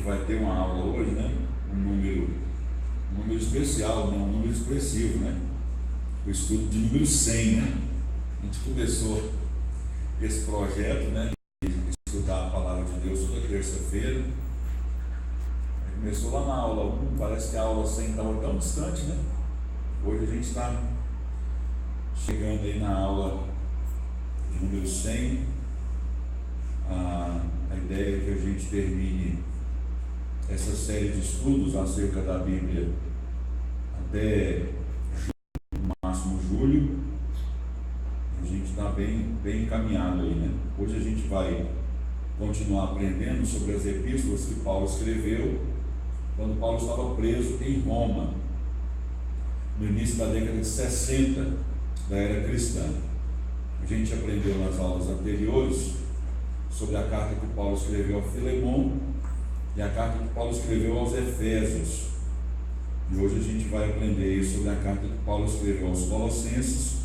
vai ter uma aula hoje, né? Um número especial, né? Um número expressivo, né? O estudo de número 100, né? A gente começou esse projeto, né? De estudar a palavra de Deus toda terça-feira. Começou lá na aula 1, parece que a aula 100 estava tão distante, né? Hoje a gente está chegando aí na aula de número 100. A ideia é que a gente termine essa série de estudos acerca da Bíblia até no máximo julho. A gente está bem encaminhado aí, né? Hoje a gente vai continuar aprendendo sobre as epístolas que Paulo escreveu quando Paulo estava preso em Roma, no início da década de 60 da era cristã. A gente aprendeu nas aulas anteriores sobre a carta que Paulo escreveu a Filemon e a carta que Paulo escreveu aos Efésios. E hoje a gente vai aprender sobre a carta que Paulo escreveu aos Colossenses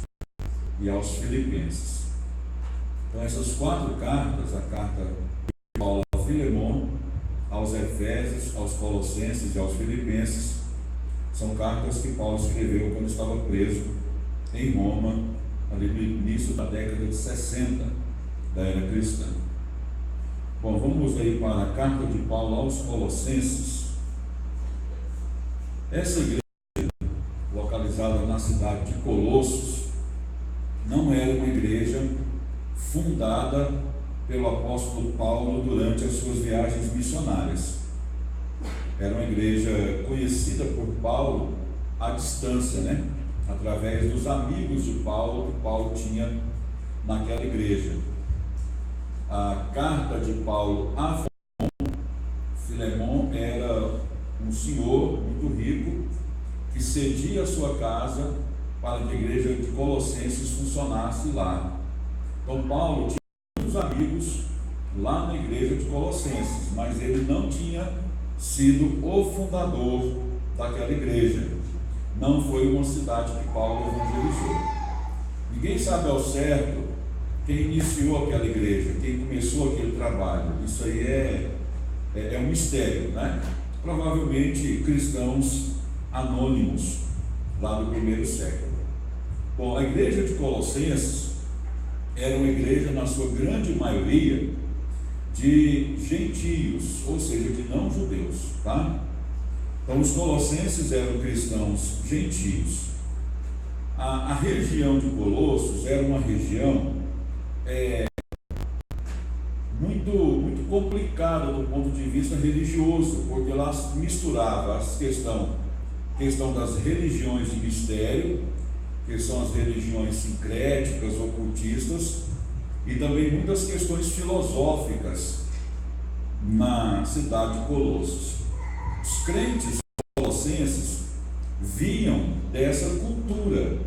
e aos Filipenses. Então essas 4 cartas, a carta de Paulo a Filemon, aos Efésios, aos Colossenses e aos Filipenses, são cartas que Paulo escreveu quando estava preso em Roma, ali no início da década de 60 da era cristã. Bom, vamos aí para a carta de Paulo aos Colossenses. Essa igreja, localizada na cidade de Colossos, não era uma igreja fundada pelo apóstolo Paulo durante as suas viagens missionárias. Era uma igreja conhecida por Paulo à distância, né? Através dos amigos de Paulo que Paulo tinha naquela igreja. A carta de Paulo a Filemon era um senhor muito rico que cedia a sua casa para que a igreja de Colossenses funcionasse lá. Então Paulo tinha muitos amigos lá na igreja de Colossenses, mas ele não tinha sido o fundador daquela igreja. Não foi uma cidade que Paulo evangelizou. Ninguém sabe ao certo quem iniciou aquela igreja, quem começou aquele trabalho. Isso aí é um mistério, né? Provavelmente cristãos anônimos lá do primeiro século. Bom, a igreja de Colossenses era uma igreja, na sua grande maioria, de gentios, ou seja, de não-judeus, tá? Então, os colossenses eram cristãos gentios. A região de Colossos era uma região muito complicada do ponto de vista religioso, porque lá misturava a questão das religiões de mistério, que são as religiões sincréticas, ocultistas, e também muitas questões filosóficas na cidade de Colossos. Os crentes colossenses viam dessa cultura,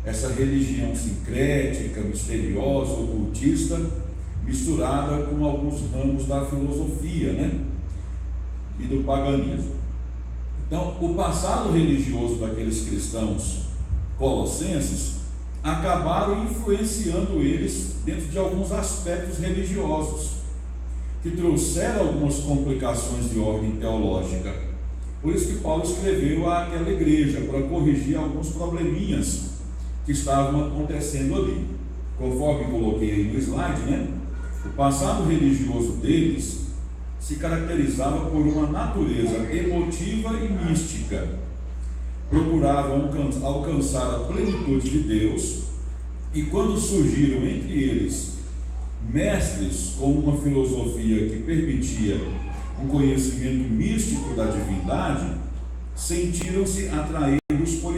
essa religião sincrética, misteriosa, ocultista, misturada com alguns ramos da filosofia, né? E do paganismo. Então, o passado religioso daqueles cristãos colossenses acabaram influenciando eles dentro de alguns aspectos religiosos, que trouxeram algumas complicações de ordem teológica. Por isso que Paulo escreveu àquela igreja, para corrigir alguns probleminhas que estavam acontecendo ali. Conforme coloquei aí no slide, né? O passado religioso deles se caracterizava por uma natureza emotiva e mística. Procuravam alcançar a plenitude de Deus, e quando surgiram entre eles mestres com uma filosofia que permitia um conhecimento místico da divindade, sentiram-se atraídos por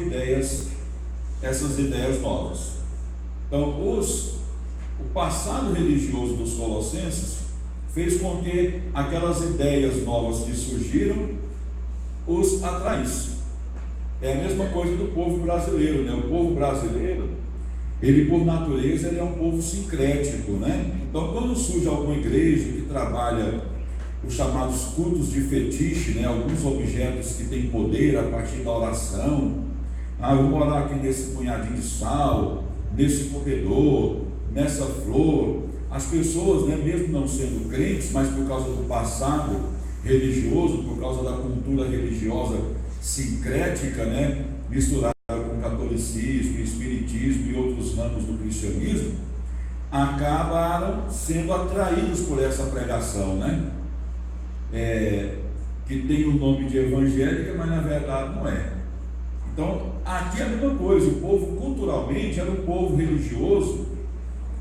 essas ideias novas. Então, o passado religioso dos colossenses fez com que aquelas ideias novas que surgiram os atraíssem. É a mesma coisa do povo brasileiro, né? O povo brasileiro, ele por natureza, ele é um povo sincrético, né? Então, quando surge alguma igreja que trabalha os chamados cultos de fetiche, né? Alguns objetos que têm poder a partir da oração. Eu vou morar aqui nesse punhadinho de sal, nesse corredor, nessa flor. As pessoas, né, mesmo não sendo crentes, mas por causa do passado religioso, por causa da cultura religiosa sincrética, né, misturada com catolicismo, espiritismo e outros ramos do cristianismo, acabaram sendo atraídos por essa pregação, né? Que tem o nome de evangélica, mas na verdade não é. Então, aqui é a mesma coisa. O povo culturalmente era um povo religioso,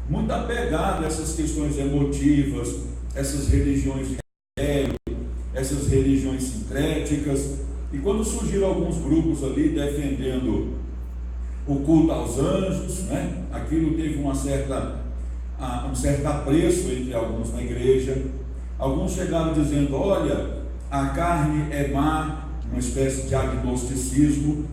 muito apegado a essas questões emotivas, essas religiões de mistério, essas religiões sincréticas. E quando surgiram alguns grupos ali defendendo o culto aos anjos, né? Aquilo teve um certo apreço entre alguns na igreja. Alguns chegaram dizendo: olha, a carne é má, uma espécie de agnosticismo,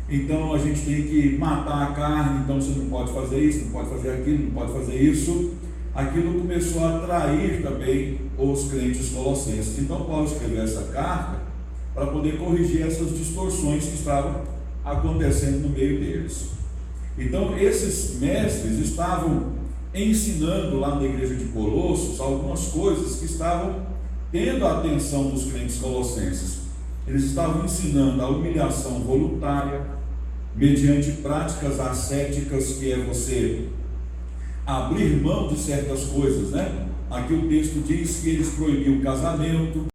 então a gente tem que matar a carne, então você não pode fazer isso, não pode fazer aquilo, não pode fazer isso. Aquilo começou a atrair também os crentes colossenses. Então Paulo escreveu essa carta para poder corrigir essas distorções que estavam acontecendo no meio deles. Então esses mestres estavam ensinando lá na igreja de Colossos algumas coisas que estavam tendo a atenção dos crentes colossenses. Eles estavam ensinando a humilhação voluntária, mediante práticas ascéticas, que é você abrir mão de certas coisas, né? Aqui o texto diz que eles proibiam casamento,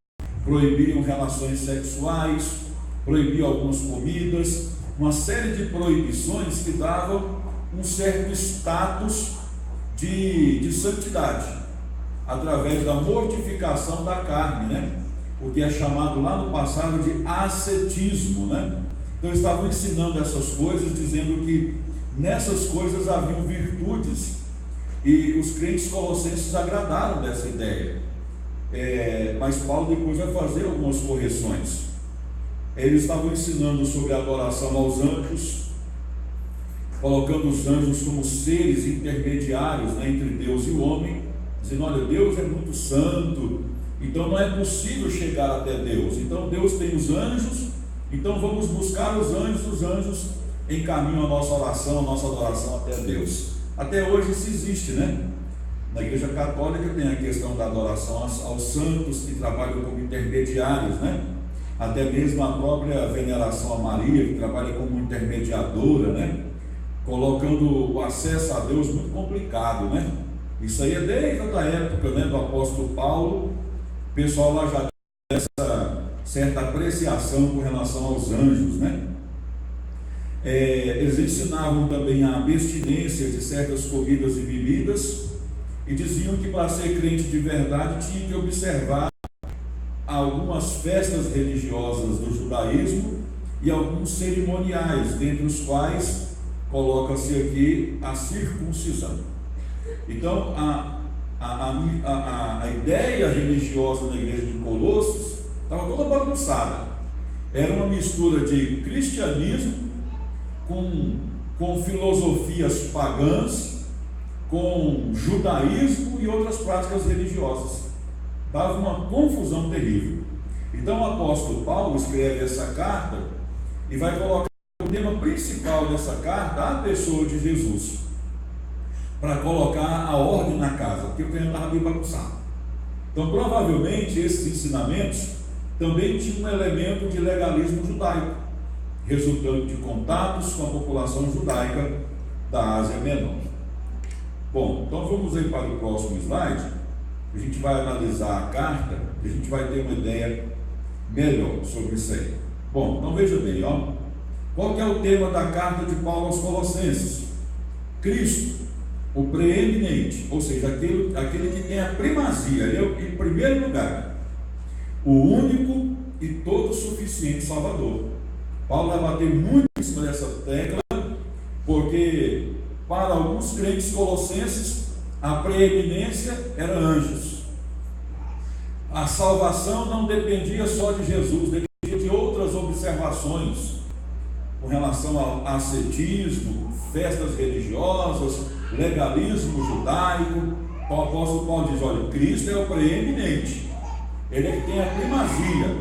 proibiam relações sexuais, proibiam algumas comidas, uma série de proibições que davam um certo status de santidade, através da mortificação da carne, né? O que é chamado lá no passado de ascetismo, né? Então eles estavam ensinando essas coisas, dizendo que nessas coisas haviam virtudes, e os crentes colossenses agradaram dessa ideia. Mas Paulo depois vai fazer algumas correções. Eles estavam ensinando sobre a adoração aos anjos, colocando os anjos como seres intermediários, né, entre Deus e o homem, dizendo: olha, Deus é muito santo, então não é possível chegar até Deus. Então Deus tem os anjos, então vamos buscar os anjos encaminham a nossa oração, a nossa adoração até Deus. Até hoje isso existe, né? Na igreja católica tem a questão da adoração aos santos, que trabalham como intermediários, né? Até mesmo a própria veneração a Maria, que trabalha como intermediadora, né? Colocando o acesso a Deus muito complicado, né? Isso aí é desde a época, né, do apóstolo Paulo. O pessoal lá já tem essa certa apreciação com relação aos anjos, né? Eles ensinavam também a abstinência de certas comidas e bebidas, e diziam que para ser crente de verdade tinha que observar algumas festas religiosas do judaísmo e alguns cerimoniais, dentre os quais coloca-se aqui a circuncisão. Então a ideia religiosa da igreja de Colossos estava toda bagunçada. Era uma mistura de cristianismo com filosofias pagãs, com judaísmo e outras práticas religiosas. Dava uma confusão terrível. Então o apóstolo Paulo escreve essa carta e vai colocar o tema principal dessa carta à pessoa de Jesus, para colocar a ordem na casa, porque o terreno estava bem bagunçado. Então provavelmente esses ensinamentos também tinham um elemento de legalismo judaico, resultante de contatos com a população judaica da Ásia Menor. Bom, então vamos aí para o próximo slide. A gente vai analisar a carta e a gente vai ter uma ideia melhor sobre isso aí. Bom, então veja bem, ó. Qual que é o tema da carta de Paulo aos Colossenses? Cristo, o preeminente, ou seja, aquele que tem a primazia, ele é em primeiro lugar, o único e todo suficiente Salvador. Paulo vai bater muito em cima dessa tecla, porque para alguns crentes colossenses a preeminência era anjos. A salvação não dependia só de Jesus, dependia de outras observações com relação ao ascetismo, festas religiosas, legalismo judaico. O apóstolo Paulo diz: olha, Cristo é o preeminente, ele é que tem a primazia,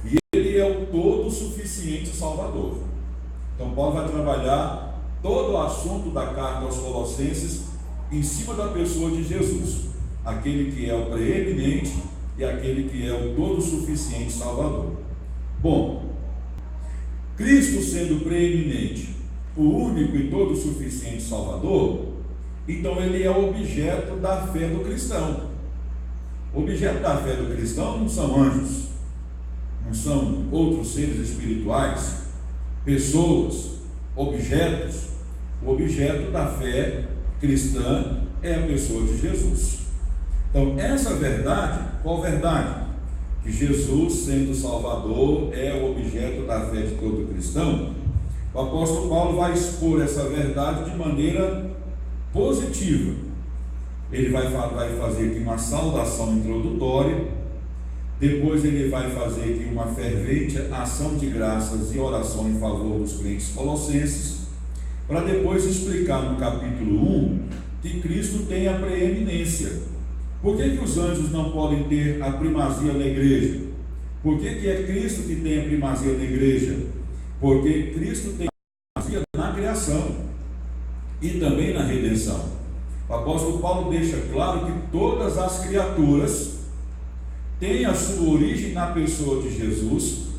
e ele é o todo suficiente Salvador. Então Paulo vai trabalhar todo o assunto da carta aos Colossenses em cima da pessoa de Jesus, aquele que é o preeminente, e aquele que é o todo suficiente Salvador. Bom, Cristo sendo preeminente, o único e todo suficiente Salvador, então ele é objeto da fé do cristão. O objeto da fé do cristão não são anjos, não são outros seres espirituais, pessoas, objetos. O objeto da fé cristã é a pessoa de Jesus. Então, essa verdade, qual verdade? Que Jesus, sendo Salvador, é o objeto da fé de todo cristão. O apóstolo Paulo vai expor essa verdade de maneira positiva. Ele vai fazer aqui uma saudação introdutória, depois ele vai fazer aqui uma fervente ação de graças e oração em favor dos crentes colossenses, para depois explicar no capítulo 1 que Cristo tem a preeminência. Por que os anjos não podem ter a primazia na igreja? Por que é Cristo que tem a primazia na igreja? Porque Cristo tem a primazia na criação e também na redenção. O apóstolo Paulo deixa claro que todas as criaturas têm a sua origem na pessoa de Jesus,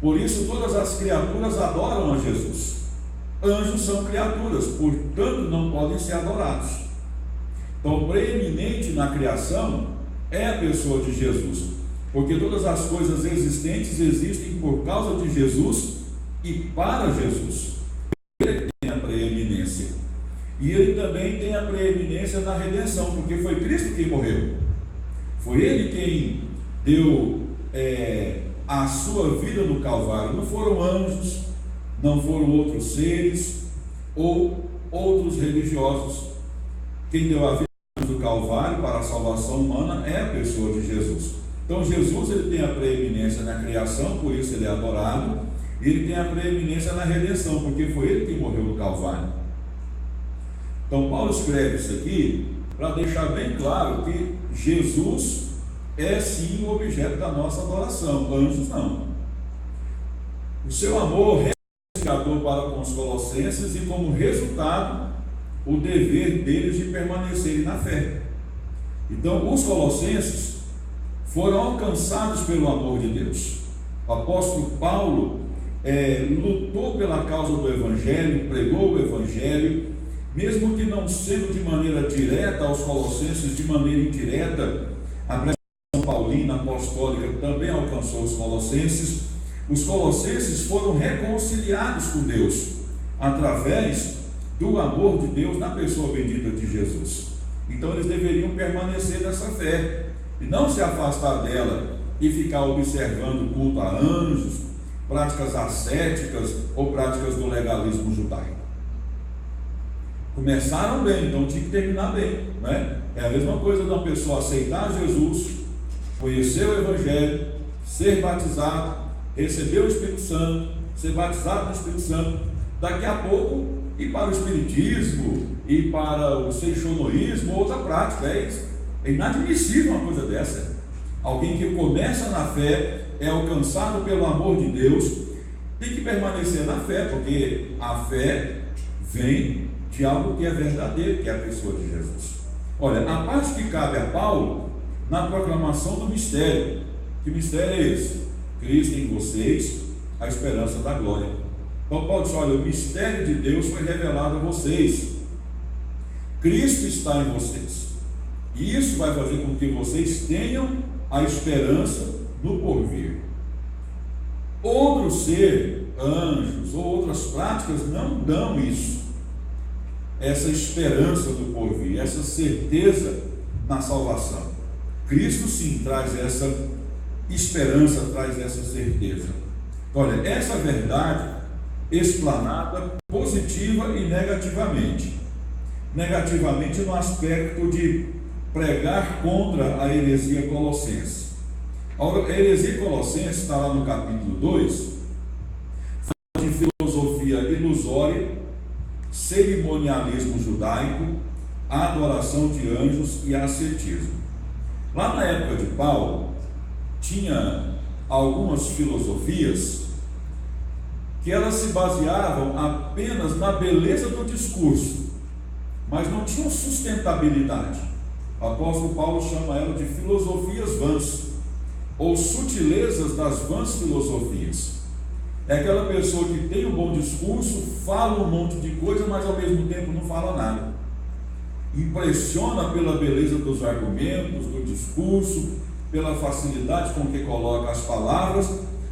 por isso todas as criaturas adoram a Jesus. Anjos são criaturas, portanto não podem ser adorados. Então, preeminente na criação é a pessoa de Jesus, porque todas as coisas existentes existem por causa de Jesus e para Jesus. Ele tem a preeminência, e ele também tem a preeminência na redenção, porque foi Cristo quem morreu, foi ele quem deu a sua vida no Calvário. Não foram anjos, não foram outros seres ou outros religiosos. Quem deu a vida do Calvário para a salvação humana é a pessoa de Jesus. Então Jesus, ele tem a preeminência na criação, por isso ele é adorado, e ele tem a preeminência na redenção, porque foi ele que morreu no Calvário. Então Paulo escreve isso aqui para deixar bem claro que Jesus é sim o objeto da nossa adoração, anjos não. O seu amor resgatou para com os colossenses, e como resultado o dever deles de permanecerem na fé. Então os colossenses foram alcançados pelo amor de Deus. O apóstolo Paulo lutou pela causa do Evangelho, pregou o Evangelho, mesmo que não sendo de maneira direta aos colossenses, de maneira indireta, a pregação paulina apostólica também alcançou os colossenses. Os colossenses foram reconciliados com Deus através do amor de Deus na pessoa bendita de Jesus. Então eles deveriam permanecer nessa fé e não se afastar dela e ficar observando culto a anjos, práticas ascéticas ou práticas do legalismo judaico. Começaram bem, então tinha que terminar bem, né? É a mesma coisa de uma pessoa aceitar Jesus, conhecer o Evangelho, ser batizado, receber o Espírito Santo, ser batizado no Espírito Santo, daqui a pouco ir para o Espiritismo, ir para o seixonoísmo, outra prática. É inadmissível uma coisa dessa. Alguém que começa na fé, é alcançado pelo amor de Deus, tem que permanecer na fé, porque a fé vem de algo que é verdadeiro, que é a pessoa de Jesus. Olha, a parte que cabe a Paulo na proclamação do mistério. Que mistério é esse? Cristo em vocês, a esperança da glória. Então Paulo diz: olha, o mistério de Deus foi revelado a vocês. Cristo está em vocês, e isso vai fazer com que vocês tenham a esperança no porvir. Outro ser, anjos ou outras práticas não dão isso, essa esperança do porvir, essa certeza na salvação. Cristo sim traz essa esperança, traz essa certeza. Olha, essa verdade explanada positiva e negativamente. Negativamente no aspecto de pregar contra a heresia colossense. A heresia colossense está lá no capítulo 2, fala de filosofia ilusória, cerimonialismo judaico, adoração de anjos e ascetismo. Lá na época de Paulo, tinha algumas filosofias que elas se baseavam apenas na beleza do discurso, mas não tinham sustentabilidade. O apóstolo Paulo chama ela de filosofias vãs. ou sutilezas das vãs filosofias. É aquela pessoa que tem um bom discurso, fala um monte de coisa, mas ao mesmo tempo não fala nada. Impressiona pela beleza dos argumentos, do discurso, pela facilidade com que coloca as palavras,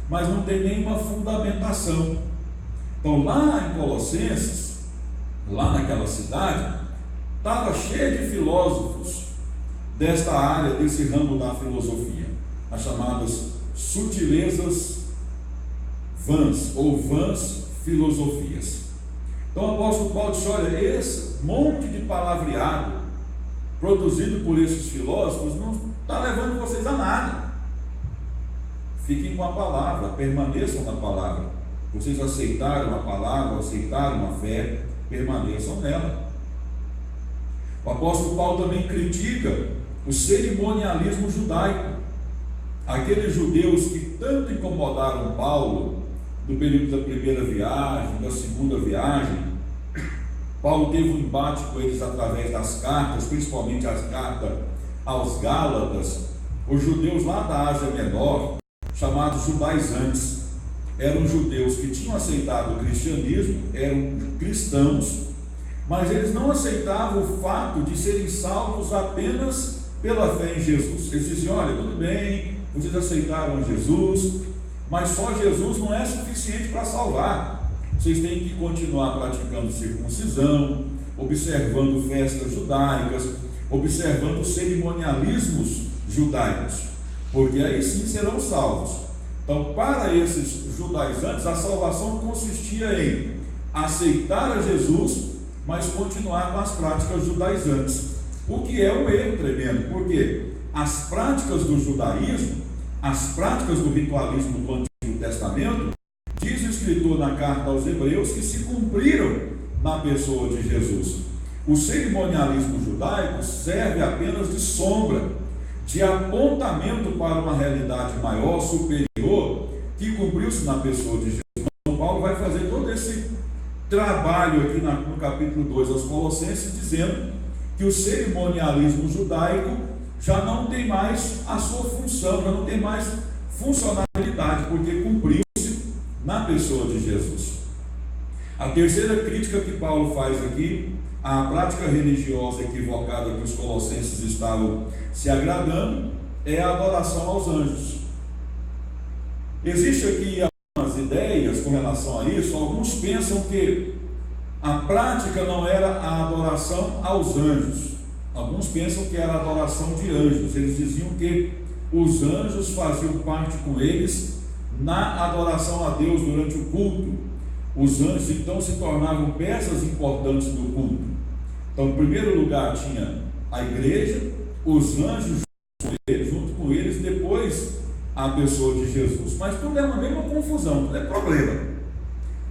mas não tem nenhuma fundamentação. Então, lá em Colossenses, lá naquela cidade, estava cheio de filósofos desta área, desse ramo da filosofia, as chamadas sutilezas vãs, ou vãs filosofias. Então o apóstolo Paulo disse: olha, esse monte de palavreado produzido por esses filósofos não está levando vocês a nada. Fiquem com a palavra, permaneçam na palavra. Vocês aceitaram a palavra, aceitaram a fé, permaneçam nela. O apóstolo Paulo também critica o cerimonialismo judaico. Aqueles judeus que tanto incomodaram Paulo no período da primeira viagem, da segunda viagem. Paulo teve um embate com eles através das cartas, principalmente as cartas aos Gálatas. Os judeus lá da Ásia Menor, chamados judaizantes, eram judeus que tinham aceitado o cristianismo, eram cristãos, mas eles não aceitavam o fato de serem salvos apenas pela fé em Jesus. Eles diziam: olha, tudo bem, vocês aceitaram Jesus, mas só Jesus não é suficiente para salvar. Vocês têm que continuar praticando circuncisão, observando festas judaicas, observando cerimonialismos judaicos, porque aí sim serão salvos. Então, para esses judaizantes, a salvação consistia em aceitar a Jesus, mas continuar com as práticas judaizantes, o que é um erro tremendo, porque as práticas do judaísmo, as práticas do ritualismo do Antigo Testamento, diz o escritor na carta aos Hebreus, que se cumpriram na pessoa de Jesus. O cerimonialismo judaico serve apenas de sombra, de apontamento para uma realidade maior, superior, que cumpriu-se na pessoa de Jesus. Então Paulo vai fazer todo esse trabalho aqui no capítulo 2 aos Colossenses, dizendo que o cerimonialismo judaico já não tem mais a sua função, já não tem mais funcionalidade, porque cumpriu-se na pessoa de Jesus. A terceira crítica que Paulo faz aqui à prática religiosa equivocada que os colossenses estavam se agradando é a adoração aos anjos. Existe aqui algumas ideias com relação a isso. Alguns pensam que a prática não era a adoração aos anjos. Alguns pensam que era a adoração de anjos. Eles diziam que os anjos faziam parte com eles na adoração a Deus durante o culto. Os anjos então se tornavam peças importantes do culto. Então, em primeiro lugar tinha a igreja, os anjos junto com eles, depois a pessoa de Jesus. Mas tudo é uma mesma confusão, tudo é problema.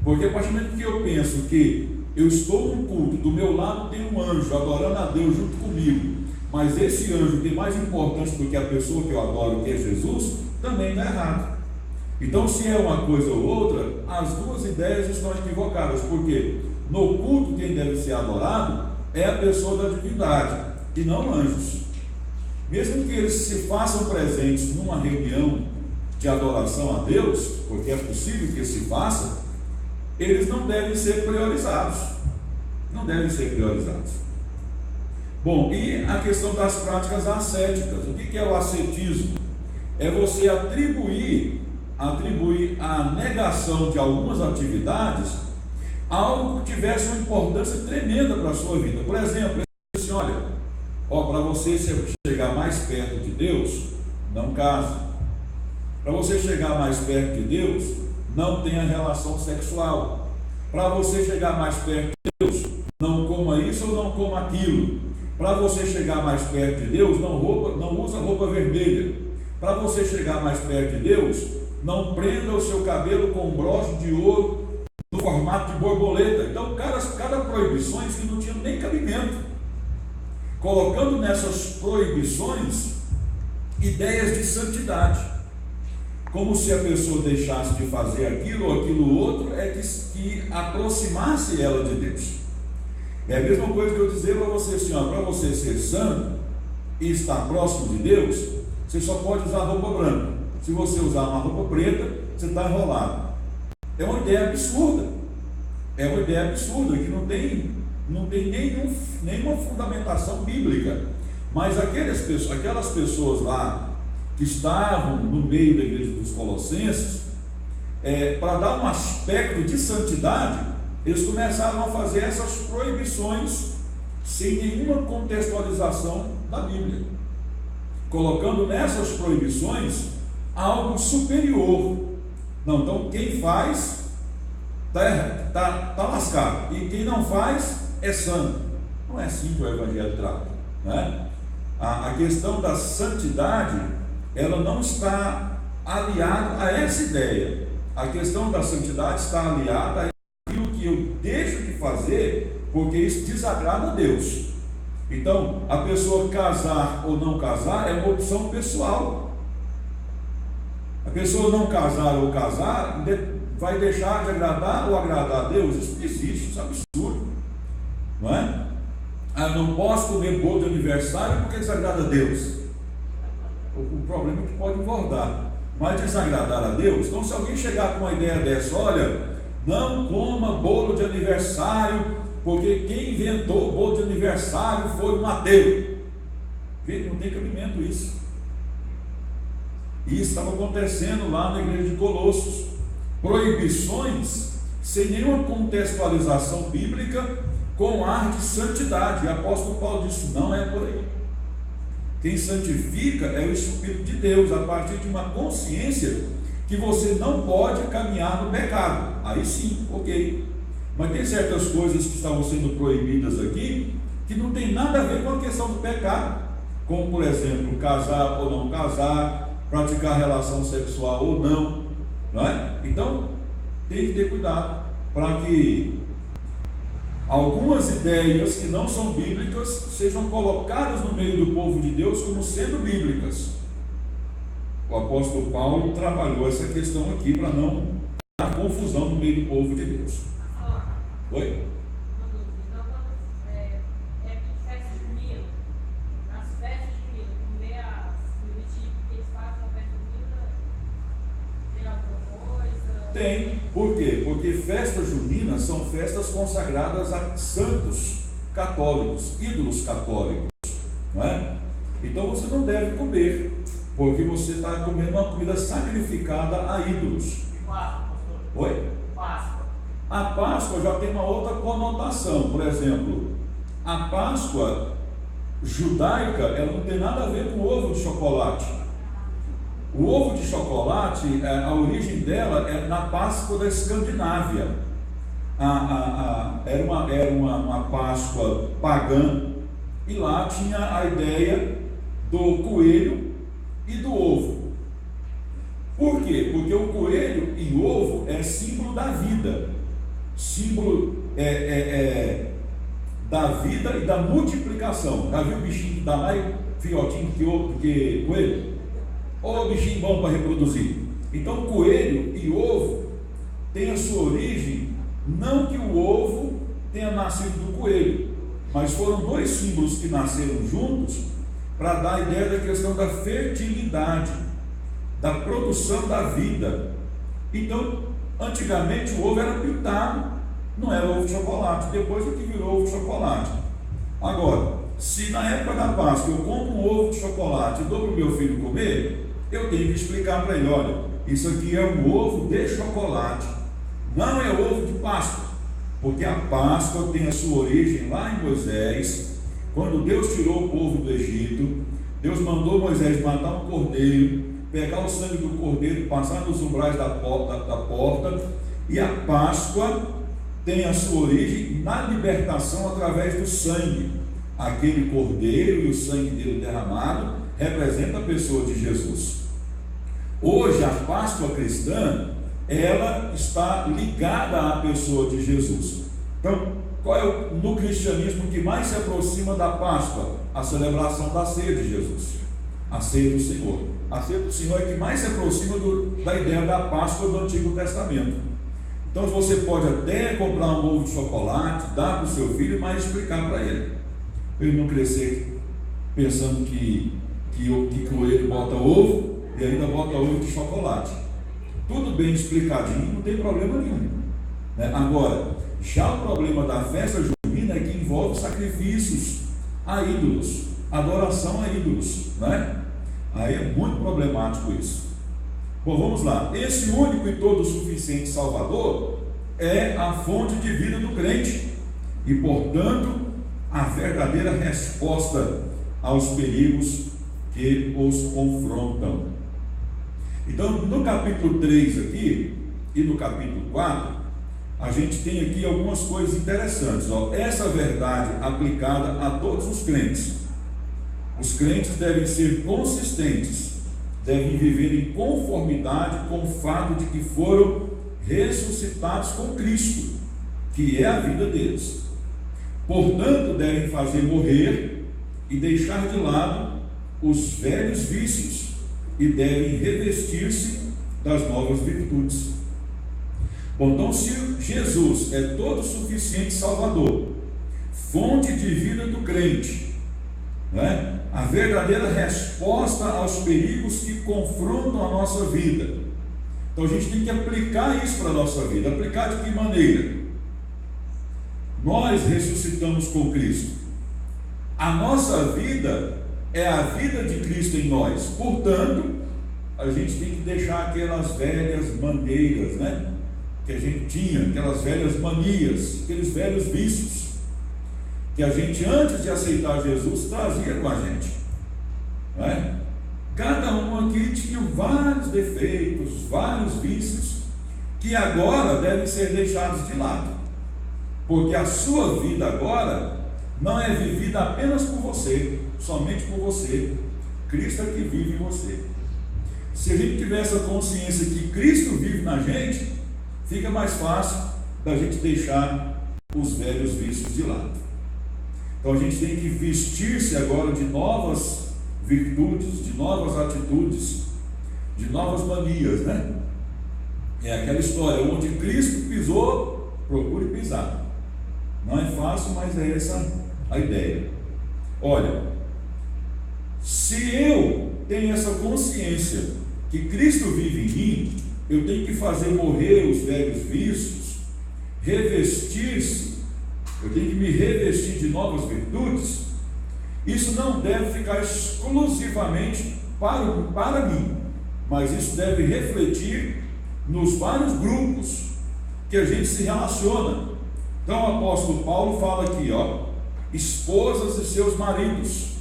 Porque a partir do momento que eu penso que eu estou num culto, do meu lado tem um anjo adorando a Deus junto comigo, mas esse anjo tem mais importância do que a pessoa que eu adoro, que é Jesus, também está errado. Então, se é uma coisa ou outra, as duas ideias estão equivocadas, porque no culto quem deve ser adorado é a pessoa da divindade, e não anjos. Mesmo que eles se façam presentes numa reunião de adoração a Deus, porque é possível que se faça, eles não devem ser priorizados. Não devem ser priorizados. Bom, e a questão das práticas ascéticas. O que é o ascetismo? É você atribuir a negação de algumas atividades a algo que tivesse uma importância tremenda para a sua vida. Por exemplo, assim, olha, para você chegar mais perto de Deus, não case. Para você chegar mais perto de Deus, não tenha relação sexual. Para você chegar mais perto de Deus, não coma isso ou não coma aquilo. Para você chegar mais perto de Deus, não usa roupa vermelha. Para você chegar mais perto de Deus, não prenda o seu cabelo com um broche de ouro no formato de borboleta. Então, cada proibições que não tinham nem cabimento, colocando nessas proibições ideias de santidade, como se a pessoa deixasse de fazer aquilo ou aquilo outro é que aproximasse ela de Deus. É a mesma coisa que eu dizer para você assim, para você ser santo e estar próximo de Deus, você só pode usar roupa branca. Se você usar uma roupa preta, você está enrolado. É uma ideia absurda. É uma ideia absurda que não tem nenhuma fundamentação bíblica. Mas aquelas pessoas lá que estavam no meio da igreja dos Colossenses, para dar um aspecto de santidade, eles começaram a fazer essas proibições sem nenhuma contextualização da Bíblia, colocando nessas proibições algo superior. Não, então quem faz tá lascado, e quem não faz é santo. Não é assim que o Evangelho trata, né? A questão da santidade, ela não está aliada a essa ideia. A questão da santidade está aliada àquilo que eu deixo de fazer porque isso desagrada a Deus. Então, a pessoa casar ou não casar é uma opção pessoal. A pessoa não casar ou casar vai deixar de agradar ou agradar a Deus? Isso não existe, isso é absurdo, não é? Não posso comer bolo de aniversário porque desagrada a Deus. O problema é que pode engordar, mas desagradar a Deus. Então, se alguém chegar com uma ideia dessa, olha, não coma bolo de aniversário, porque quem inventou o bolo de aniversário foi o Mateus. Não tem cabimento isso. Isso estava acontecendo lá na igreja de Colossos. Proibições sem nenhuma contextualização bíblica, com ar de santidade. E o apóstolo Paulo disse: não é por aí. Quem santifica é o Espírito de Deus, a partir de uma consciência que você não pode caminhar no pecado. Aí sim, ok. Mas tem certas coisas que estavam sendo proibidas aqui que não tem nada a ver com a questão do pecado, como por exemplo, casar ou não casar, praticar relação sexual ou não, não é? Então tem que ter cuidado para que algumas ideias que não são bíblicas sejam colocadas no meio do povo de Deus como sendo bíblicas. O apóstolo Paulo trabalhou essa questão aqui para não dar confusão no meio do povo de Deus. Oi? Então, festa junina, nas festas juninas, comer as primitivas que eles fazem na festa junina, tem alguma coisa? Tem. Por quê? Porque festas juninas são festas consagradas a santos católicos, ídolos católicos, não é? Então você não deve comer, porque você está comendo uma comida sacrificada a ídolos. E Páscoa, pastor? Oi? Páscoa. A Páscoa já tem uma outra conotação. Por exemplo, a Páscoa judaica, ela não tem nada a ver com ovo de chocolate. O ovo de chocolate, a origem dela é na Páscoa da Escandinávia. Era uma Páscoa pagã, e lá tinha a ideia do coelho e do ovo. Por quê? Porque o coelho e o ovo é símbolo da vida, símbolo da vida e da multiplicação. Já viu o bichinho que dá mais filhotinho que coelho? Ou bichinho bom para reproduzir? Então, coelho e ovo tem a sua origem, não que o ovo tenha nascido do coelho, mas foram dois símbolos que nasceram juntos para dar a ideia da questão da fertilidade, da produção da vida. Então, antigamente o ovo era pintado, não era ovo de chocolate, depois é que virou ovo de chocolate. Agora, se na época da Páscoa eu compro um ovo de chocolate e dou para o meu filho comer, eu tenho que explicar para ele: olha, isso aqui é um ovo de chocolate, não é ovo de Páscoa, porque a Páscoa tem a sua origem lá em Moisés, quando Deus tirou o povo do Egito. Deus mandou Moisés matar um cordeiro, pegar o sangue do cordeiro, passar nos umbrais da porta, e a Páscoa tem a sua origem na libertação através do sangue. Aquele cordeiro e o sangue dele derramado representa a pessoa de Jesus. Hoje a Páscoa cristã, ela está ligada à pessoa de Jesus. Então, qual é no cristianismo que mais se aproxima da Páscoa? A celebração da ceia de Jesus, a ceia do Senhor. A ceia do Senhor é que mais se aproxima da ideia da Páscoa do Antigo Testamento. Então você pode até comprar um ovo de chocolate, dar para o seu filho, mas explicar para ele não crescer pensando que coelho bota ovo e ainda bota ovo de chocolate. Tudo bem explicadinho, não tem problema nenhum, né? Agora, já o problema da festa junina é que envolve sacrifícios a ídolos, adoração a ídolos, né? Aí é muito problemático isso. Bom, vamos lá. Esse único e todo suficiente Salvador é a fonte de vida do crente e, portanto, a verdadeira resposta aos perigos que os confrontam. Então, no capítulo 3 aqui e no capítulo 4, a gente tem aqui algumas coisas interessantes. Essa verdade aplicada a todos os crentes. Os crentes devem ser consistentes, devem viver em conformidade com o fato de que foram ressuscitados com Cristo, que é a vida deles. Portanto, devem fazer morrer e deixar de lado os velhos vícios e devem revestir-se das novas virtudes. Bom, então, se Jesus é todo suficiente Salvador, fonte de vida do crente, né? A verdadeira resposta aos perigos que confrontam a nossa vida, então a gente tem que aplicar isso para a nossa vida. Aplicar de que maneira? Nós ressuscitamos com Cristo, a nossa vida é a vida de Cristo em nós, portanto a gente tem que deixar aquelas velhas maneiras, né, que a gente tinha, aquelas velhas manias, aqueles velhos vícios que a gente antes de aceitar Jesus trazia com a gente, não é? Cada um aqui tinha vários defeitos, vários vícios que agora devem ser deixados de lado, porque a sua vida agora não é vivida apenas por você, somente por você. Cristo é que vive em você. Se a gente tiver essa consciência que Cristo vive na gente, fica mais fácil da gente deixar os velhos vícios de lado. Então a gente tem que vestir-se agora de novas virtudes, de novas atitudes, de novas manias, né? É aquela história, onde Cristo pisou, procure pisar. Não é fácil, mas é essa a ideia. Olha, se eu tenho essa consciência que Cristo vive em mim, eu tenho que fazer morrer os velhos vícios, revestir-se, eu tenho que me revestir de novas virtudes. Isso não deve ficar exclusivamente para mim, mas isso deve refletir nos vários grupos que a gente se relaciona. Então o apóstolo Paulo fala aqui, esposas e seus maridos,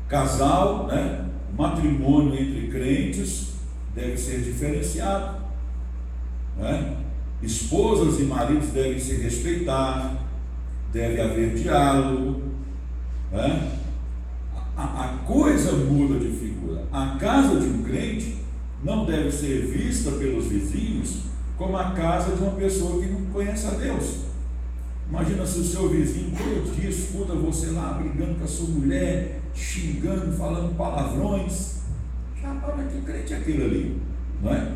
casal, né? Matrimônio entre crentes deve ser diferenciado, né? Esposas e maridos devem se respeitar, deve haver diálogo, né? A coisa muda de figura. A casa de um crente não deve ser vista pelos vizinhos como a casa de uma pessoa que não conhece a Deus. Imagina se o seu vizinho todo dia escuta você lá brigando com a sua mulher, xingando, falando palavrões. Já para que crente é aquele ali, não é?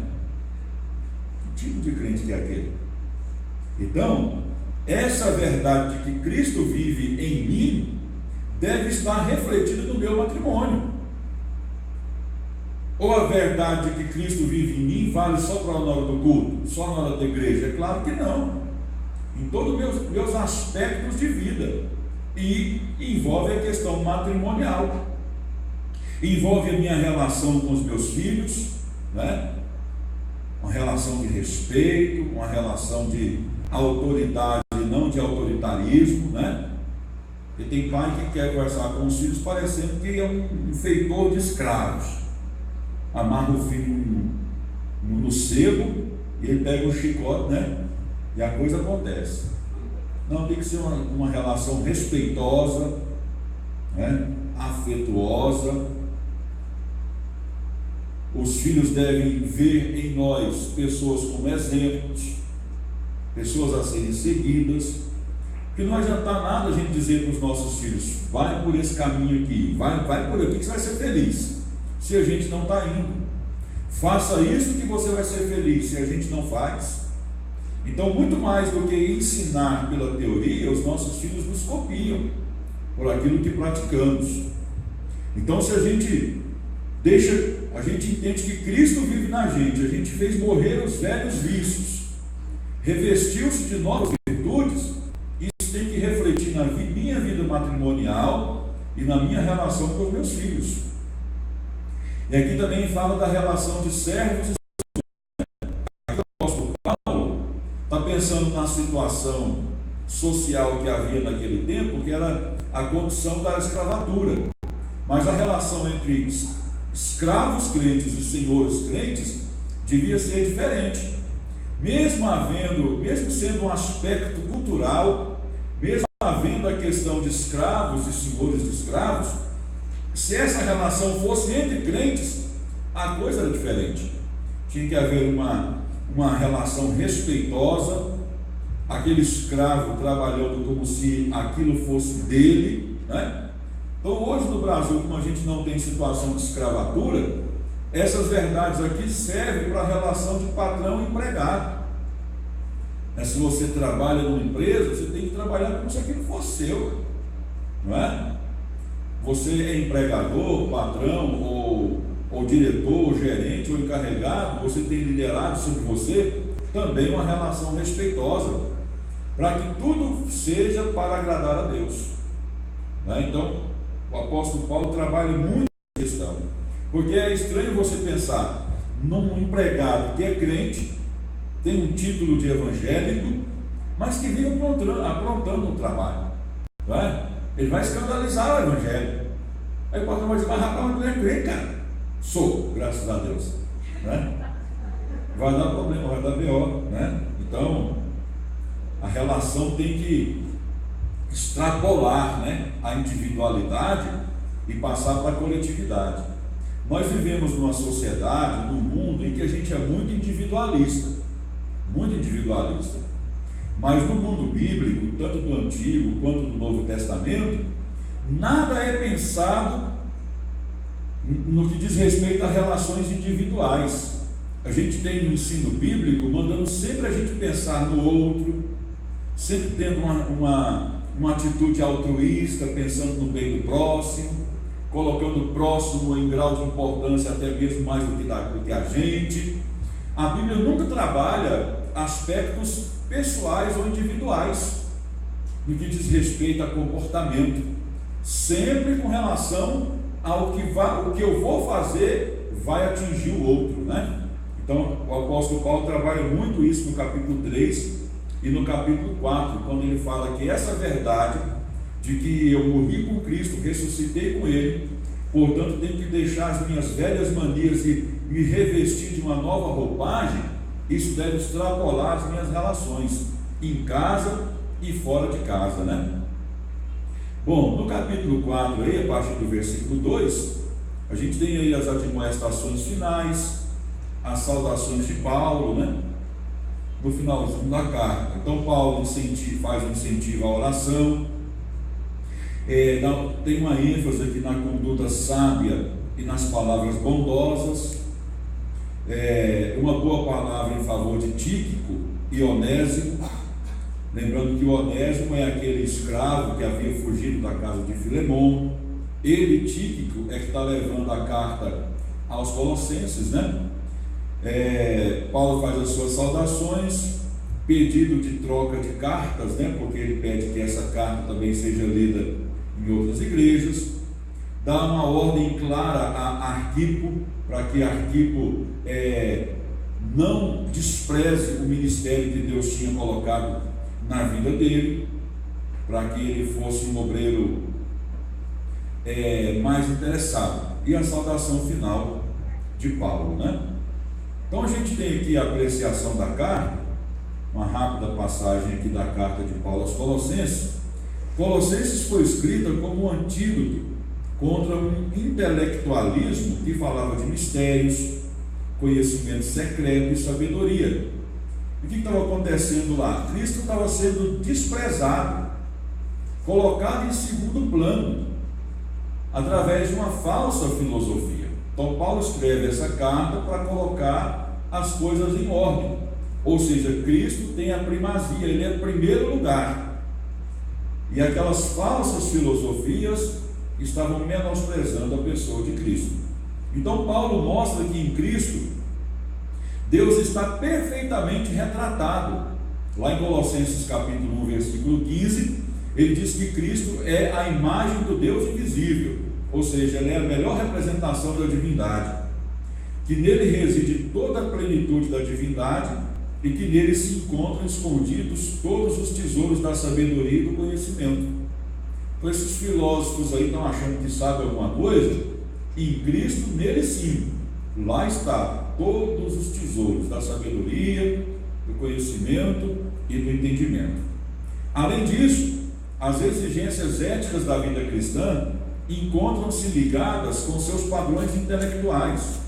Que tipo de crente que é aquele? Então, essa verdade de que Cristo vive em mim deve estar refletida no meu matrimônio. Ou a verdade de que Cristo vive em mim vale só para a hora do culto, só na hora da igreja? É claro que não. Em todos os meus aspectos de vida. E envolve a questão matrimonial, envolve a minha relação com os meus filhos, né? Uma relação de respeito, uma relação de autoridade, não de autoritarismo, né? Porque tem pai que quer conversar com os filhos parecendo que é um feitor de escravos. Amarra o filho no sebo e ele pega o chicote, né? E a coisa acontece. Não, tem que ser uma relação respeitosa, né? Afetuosa. Os filhos devem ver em nós pessoas como exemplos, pessoas a serem seguidas. Porque não adianta nada a gente dizer para os nossos filhos: vai por esse caminho aqui, vai por aqui que você vai ser feliz, se a gente não está indo. Faça isso que você vai ser feliz, se a gente não faz. Então, muito mais do que ensinar pela teoria, os nossos filhos nos copiam por aquilo que praticamos. Então, se a gente a gente entende que Cristo vive na gente, a gente fez morrer os velhos vícios, revestiu-se de novas virtudes. Isso tem que refletir na minha vida matrimonial e na minha relação com os meus filhos. E aqui também fala da relação de servos e servos. O apóstolo Paulo está pensando na situação social que havia naquele tempo, que era a condição da escravatura. Mas a relação entre escravos crentes e senhores crentes devia ser diferente. Mesmo sendo um aspecto cultural, mesmo havendo a questão de escravos e senhores de escravos, se essa relação fosse entre crentes, a coisa era diferente. Tinha que haver uma relação respeitosa, aquele escravo trabalhando como se aquilo fosse dele, né? Então hoje no Brasil, como a gente não tem situação de escravatura, essas verdades aqui servem para a relação de patrão e empregado. Se você trabalha numa empresa, você tem que trabalhar como se aquilo fosse seu, não é? Você é empregador, patrão, ou diretor, ou gerente, ou encarregado, você tem liderado sobre você, também uma relação respeitosa, para que tudo seja para agradar a Deus, né? Então, o apóstolo Paulo trabalha muito nessa questão, porque é estranho você pensar num empregado que é crente, tem um título de evangélico, mas que vive aprontando um trabalho, não é? Ele vai escandalizar o evangelho. Aí o patrão vai dizer: mas rapaz, tu é crente, cara? Sou, graças a Deus, né? Vai dar problema, vai dar BO, né? Então, a relação tem que extrapolar, né, a individualidade e passar para a coletividade. Nós vivemos numa sociedade, num mundo em que a gente é muito individualista, mas no mundo bíblico, tanto do Antigo quanto do Novo Testamento, nada é pensado no que diz respeito a relações individuais. A gente tem no ensino bíblico mandando sempre a gente pensar no outro, sempre tendo uma atitude altruísta, pensando no bem do próximo, colocando o próximo em grau de importância até mesmo mais do que a gente. A Bíblia nunca trabalha aspectos pessoais ou individuais no que diz respeito a comportamento, sempre com relação ao que eu vou fazer vai atingir o outro, né? Então o apóstolo Paulo trabalha muito isso no capítulo 3 e no capítulo 4, quando ele fala que essa verdade de que eu morri com Cristo, ressuscitei com Ele, portanto tenho que deixar as minhas velhas manias e me revestir de uma nova roupagem. Isso deve extrapolar as minhas relações em casa e fora de casa, né? Bom, no capítulo 4 aí, a partir do versículo 2, a gente tem aí as admoestações finais, as saudações de Paulo, né? No finalzinho da carta. Então Paulo faz um incentivo à oração, tem uma ênfase aqui na conduta sábia e nas palavras bondosas, uma boa palavra em favor de Tíquico e Onésimo, lembrando que o Onésimo é aquele escravo que havia fugido da casa de Filemon. Ele, Tíquico, é que está levando a carta aos Colossenses, né? Paulo faz as suas saudações, pedido de troca de cartas, né? Porque ele pede que essa carta também seja lida em outras igrejas, dá uma ordem clara a Arquipo, para que Arquipo não despreze o ministério que Deus tinha colocado na vida dele, para que ele fosse um obreiro mais interessado. E a saudação final de Paulo, né? Então a gente tem aqui a apreciação da carta, uma rápida passagem aqui da carta de Paulo aos Colossenses. Colossenses foi escrita como um antídoto contra um intelectualismo que falava de mistérios, conhecimento secreto e sabedoria. E o que estava acontecendo lá? Cristo estava sendo desprezado, colocado em segundo plano, através de uma falsa filosofia. Então Paulo escreve essa carta para colocar as coisas em ordem, ou seja, Cristo tem a primazia, Ele é primeiro lugar, e aquelas falsas filosofias estavam menosprezando a pessoa de Cristo. Então Paulo mostra que em Cristo Deus está perfeitamente retratado. Lá em Colossenses capítulo 1, versículo 15, ele diz que Cristo é a imagem do Deus invisível, ou seja, ele é a melhor representação da divindade, que nele reside toda a plenitude da divindade e que nele se encontram escondidos todos os tesouros da sabedoria e do conhecimento. Então esses filósofos aí estão achando que sabem alguma coisa. Em Cristo, nele sim, lá está todos os tesouros da sabedoria, do conhecimento e do entendimento. Além disso, as exigências éticas da vida cristã encontram-se ligadas com seus padrões intelectuais.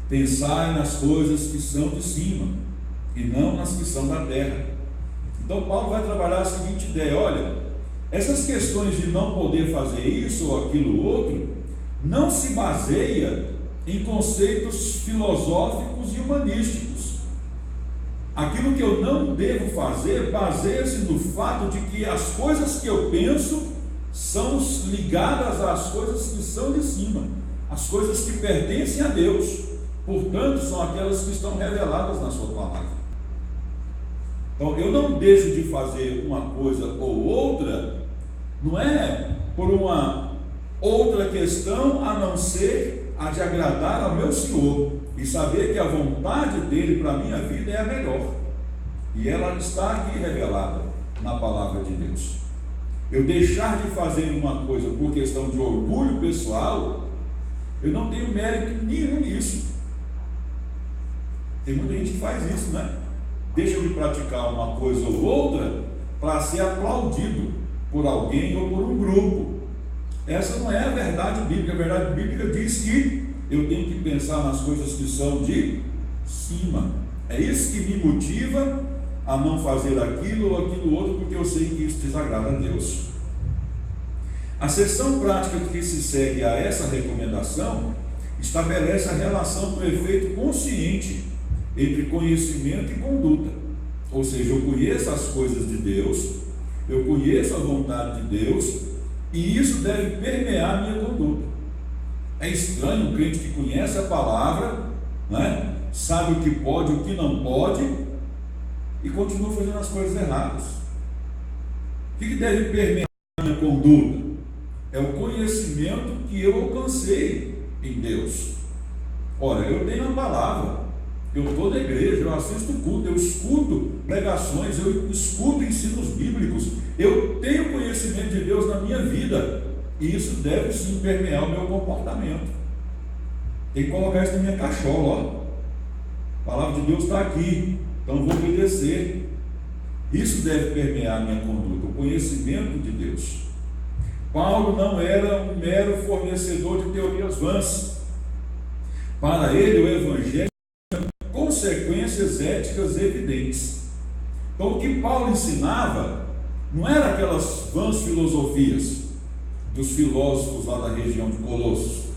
Pensai nas coisas que são de cima e não nas que são da terra. Então Paulo vai trabalhar a seguinte ideia: olha, essas questões de não poder fazer isso ou aquilo outro não se baseia em conceitos filosóficos e humanísticos. Aquilo que eu não devo fazer baseia-se no fato de que as coisas que eu penso são ligadas às coisas que são de cima, as coisas que pertencem a Deus, portanto são aquelas que estão reveladas na sua palavra. Então eu não deixo de fazer uma coisa ou outra, não é por uma outra questão a não ser a de agradar ao meu Senhor e saber que a vontade dele para a minha vida é a melhor, e ela está aqui revelada na palavra de Deus. Eu deixar de fazer uma coisa por questão de orgulho pessoal, eu não tenho mérito nenhum nisso. Tem muita gente que faz isso, né? Deixa de praticar uma coisa ou outra para ser aplaudido por alguém ou por um grupo. Essa não é a verdade bíblica. A verdade bíblica diz que eu tenho que pensar nas coisas que são de cima. É isso que me motiva a não fazer aquilo ou aquilo outro, porque eu sei que isso desagrada a Deus. A seção prática que se segue a essa recomendação estabelece a relação do efeito consciente entre conhecimento e conduta. Ou seja, eu conheço as coisas de Deus, eu conheço a vontade de Deus, e isso deve permear a minha conduta. É estranho um crente que conhece a palavra, né? Sabe o que pode e o que não pode, e continua fazendo as coisas erradas. O que deve permear a minha conduta? É o conhecimento que eu alcancei em Deus. Olha, eu tenho a palavra, eu estou na igreja, eu assisto culto, eu escuto pregações, eu escuto ensinos bíblicos, eu tenho conhecimento de Deus na minha vida, e isso deve sim permear o meu comportamento. Tem que colocar isso na minha cachola, ó. A palavra de Deus está aqui, então vou obedecer. Isso deve permear a minha conduta, o conhecimento de Deus. Paulo não era um mero fornecedor de teorias vãs. Para ele, o evangelho tinha consequências éticas evidentes. Então, o que Paulo ensinava não era aquelas vãs filosofias dos filósofos lá da região de Colossos.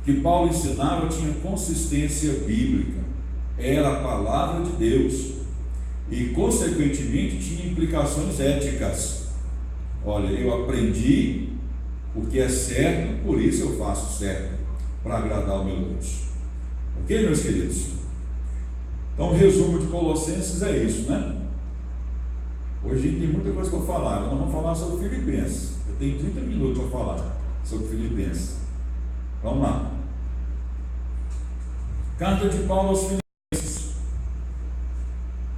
O que Paulo ensinava tinha consistência bíblica, era a palavra de Deus e, consequentemente, tinha implicações éticas. Olha, eu aprendi o que é certo, por isso eu faço certo, para agradar o meu Deus. Ok, meus queridos? Então, o resumo de Colossenses é isso, né? Hoje tem muita coisa para falar. Nós vamos falar sobre Filipenses. Eu tenho 30 minutos para falar sobre Filipenses. Vamos lá. Carta de Paulo aos Filipenses.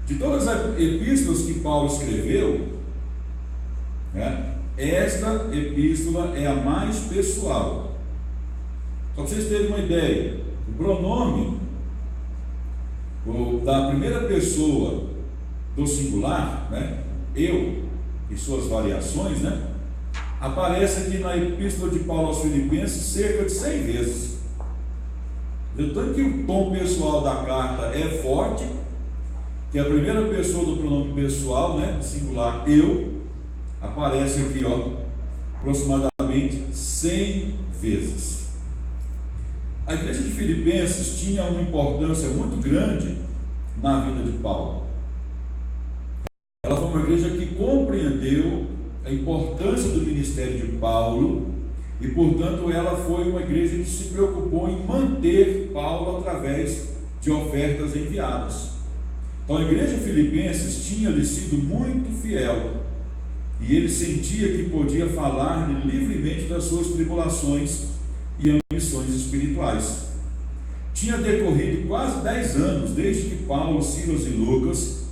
De todas as epístolas que Paulo escreveu, né, esta epístola é a mais pessoal. Só para vocês terem uma ideia, o pronome da primeira pessoa do singular, né, eu e suas variações, né, aparece aqui na epístola de Paulo aos Filipenses cerca de 100 vezes. Tanto que o tom pessoal da carta é forte, que a primeira pessoa do pronome pessoal, né, singular, eu, aparece aqui, ó, aproximadamente 100 vezes. A igreja de Filipenses tinha uma importância muito grande na vida de Paulo. Ela foi uma igreja que compreendeu a importância do ministério de Paulo E, portanto, ela foi uma igreja que se preocupou em manter Paulo através de ofertas enviadas. Então, a igreja filipenses tinha-lhe sido muito fiel, e ele sentia que podia falar livremente das suas tribulações e ambições espirituais. Tinha decorrido quase 10 anos desde que Paulo, Silas e Lucas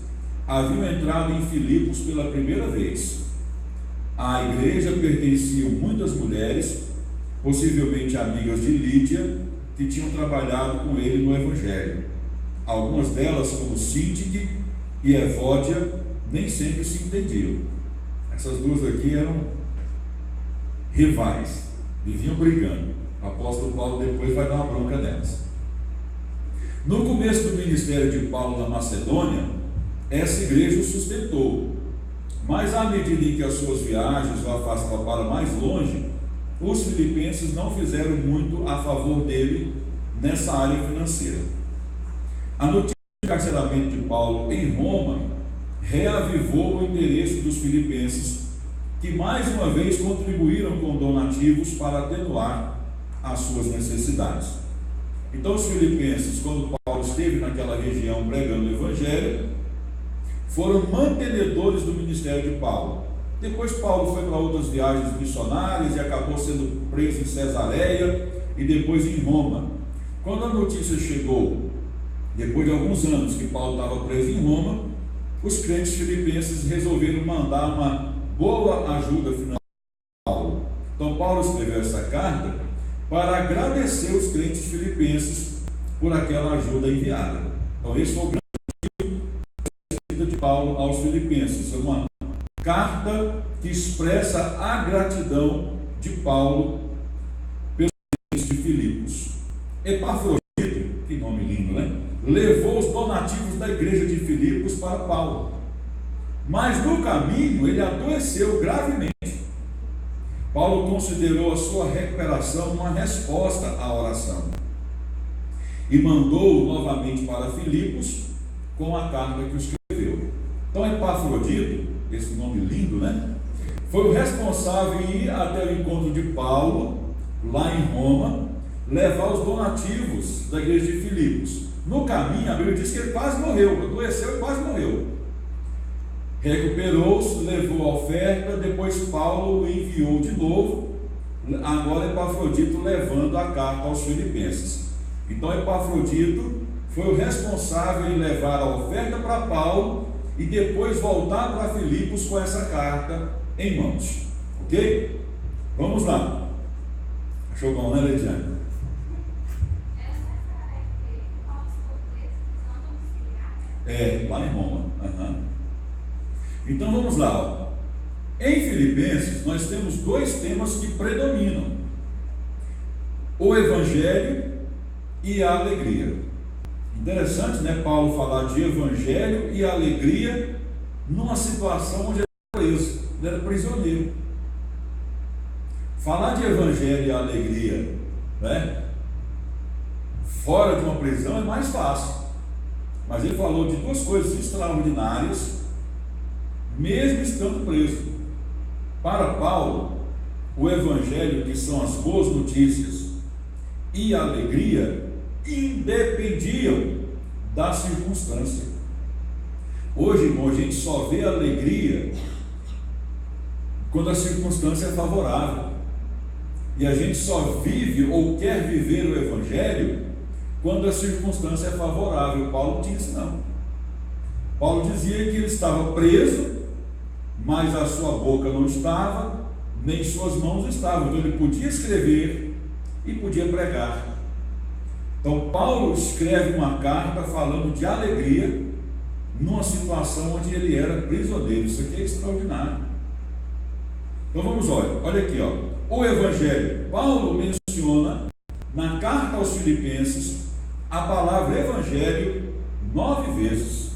haviam entrado em Filipos pela primeira vez. À igreja pertenciam muitas mulheres, possivelmente amigas de Lídia, que tinham trabalhado com ele no Evangelho. Algumas delas, como Síntique e Evódia, nem sempre se entendiam. Essas duas aqui eram rivais, viviam brigando. O apóstolo Paulo depois vai dar uma bronca delas. No começo do ministério de Paulo na Macedônia, essa igreja o sustentou, mas à medida em que as suas viagens o afastavam para mais longe, os filipenses não fizeram muito a favor dele nessa área financeira. A notícia do encarceramento de Paulo em Roma reavivou o interesse dos filipenses, que mais uma vez contribuíram com donativos para atenuar as suas necessidades. Então os filipenses, quando Paulo esteve naquela região pregando o Evangelho, foram mantenedores do ministério de Paulo. Depois Paulo foi para outras viagens missionárias e acabou sendo preso em Cesareia e depois em Roma. Quando a notícia chegou, depois de alguns anos que Paulo estava preso em Roma, os crentes filipenses resolveram mandar uma boa ajuda financeira a Paulo. Então Paulo escreveu essa carta para agradecer os crentes filipenses por aquela ajuda enviada. Então esse foi o grande motivo de Paulo aos filipenses. É uma carta que expressa a gratidão de Paulo pelos crentes de Filipos. Epafrodito, que nome lindo, né? Levou os donativos da igreja de Filipos para Paulo, mas no caminho ele adoeceu gravemente. Paulo considerou a sua recuperação uma resposta à oração e mandou-o novamente para Filipos com a carta que escreveu. Então Epafrodito, esse nome lindo, né? Foi o responsável em ir até o encontro de Paulo, lá em Roma, levar os donativos da igreja de Filipos. No caminho, a Bíblia diz que ele quase morreu, adoeceu e quase morreu. Recuperou-se, levou a oferta, depois Paulo o enviou de novo, agora Epafrodito levando a carta aos filipenses. Então Epafrodito foi o responsável em levar a oferta para Paulo e depois voltar para Filipos com essa carta em mãos. Ok? Vamos lá. Achou bom, né, Leidiane? Lá em Roma. Então vamos lá. Ó. Em Filipenses nós temos dois temas que predominam: o Evangelho e a alegria. Interessante, né? Paulo falar de Evangelho e alegria numa situação onde ele era preso, ele era prisioneiro. Falar de Evangelho e alegria, né? Fora de uma prisão é mais fácil. Mas ele falou de duas coisas extraordinárias, mesmo estando preso. Para Paulo, o Evangelho, que são as boas notícias, e a alegria, independiam da circunstância. Hoje, irmão, a gente só vê alegria quando a circunstância é favorável. E a gente só vive ou quer viver o Evangelho quando a circunstância é favorável. Paulo não tinha isso não. Paulo dizia que ele estava preso, mas a sua boca não estava, nem suas mãos estavam. Então ele podia escrever e podia pregar. Então Paulo escreve uma carta falando de alegria numa situação onde ele era prisioneiro. Isso aqui é extraordinário. Então vamos olha aqui, ó. O Evangelho. Paulo menciona na carta aos Filipenses a palavra Evangelho 9 vezes.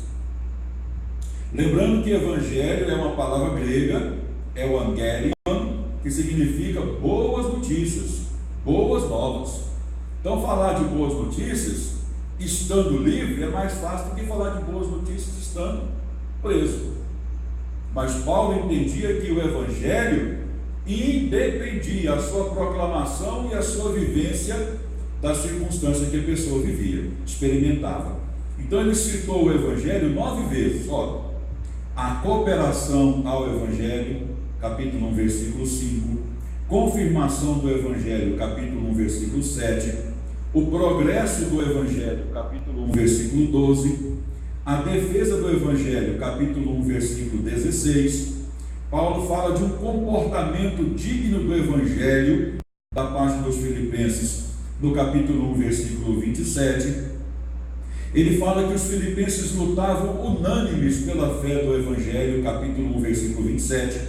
Lembrando que Evangelho é uma palavra grega, é o angelion, que significa boas notícias, boas novas. Então falar de boas notícias estando livre é mais fácil do que falar de boas notícias estando preso. Mas Paulo entendia que o Evangelho independia a sua proclamação e a sua vivência da circunstância que a pessoa vivia, experimentava. Então ele citou o Evangelho 9 vezes. Olha, a cooperação ao Evangelho, capítulo 1, versículo 5, confirmação do Evangelho, capítulo 1, versículo 7, o progresso do Evangelho, capítulo 1, versículo 12, a defesa do Evangelho, capítulo 1, versículo 16. Paulo fala de um comportamento digno do Evangelho, da parte dos Filipenses, no capítulo 1, versículo 27. Ele fala que os filipenses lutavam unânimes pela fé do Evangelho, capítulo 1, versículo 27.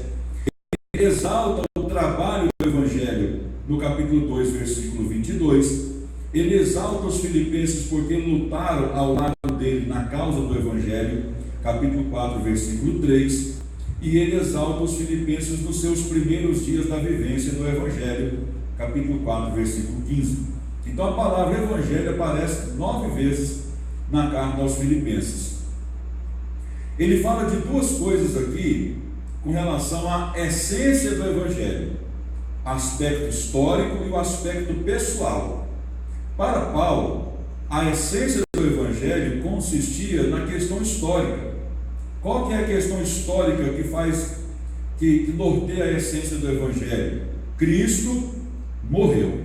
Ele exalta o trabalho do Evangelho, no capítulo 2, versículo 22. Ele exalta os filipenses porque lutaram ao lado dele na causa do Evangelho, capítulo 4, versículo 3. E ele exalta os filipenses nos seus primeiros dias da vivência do Evangelho, capítulo 4, versículo 15. Então a palavra Evangelho aparece 9 vezes na carta aos Filipenses. Ele fala de 2 coisas aqui com relação à essência do Evangelho: aspecto histórico e o aspecto pessoal. Para Paulo, a essência do Evangelho consistia na questão histórica. Qual que é a questão histórica que norteia a essência do Evangelho? Cristo morreu.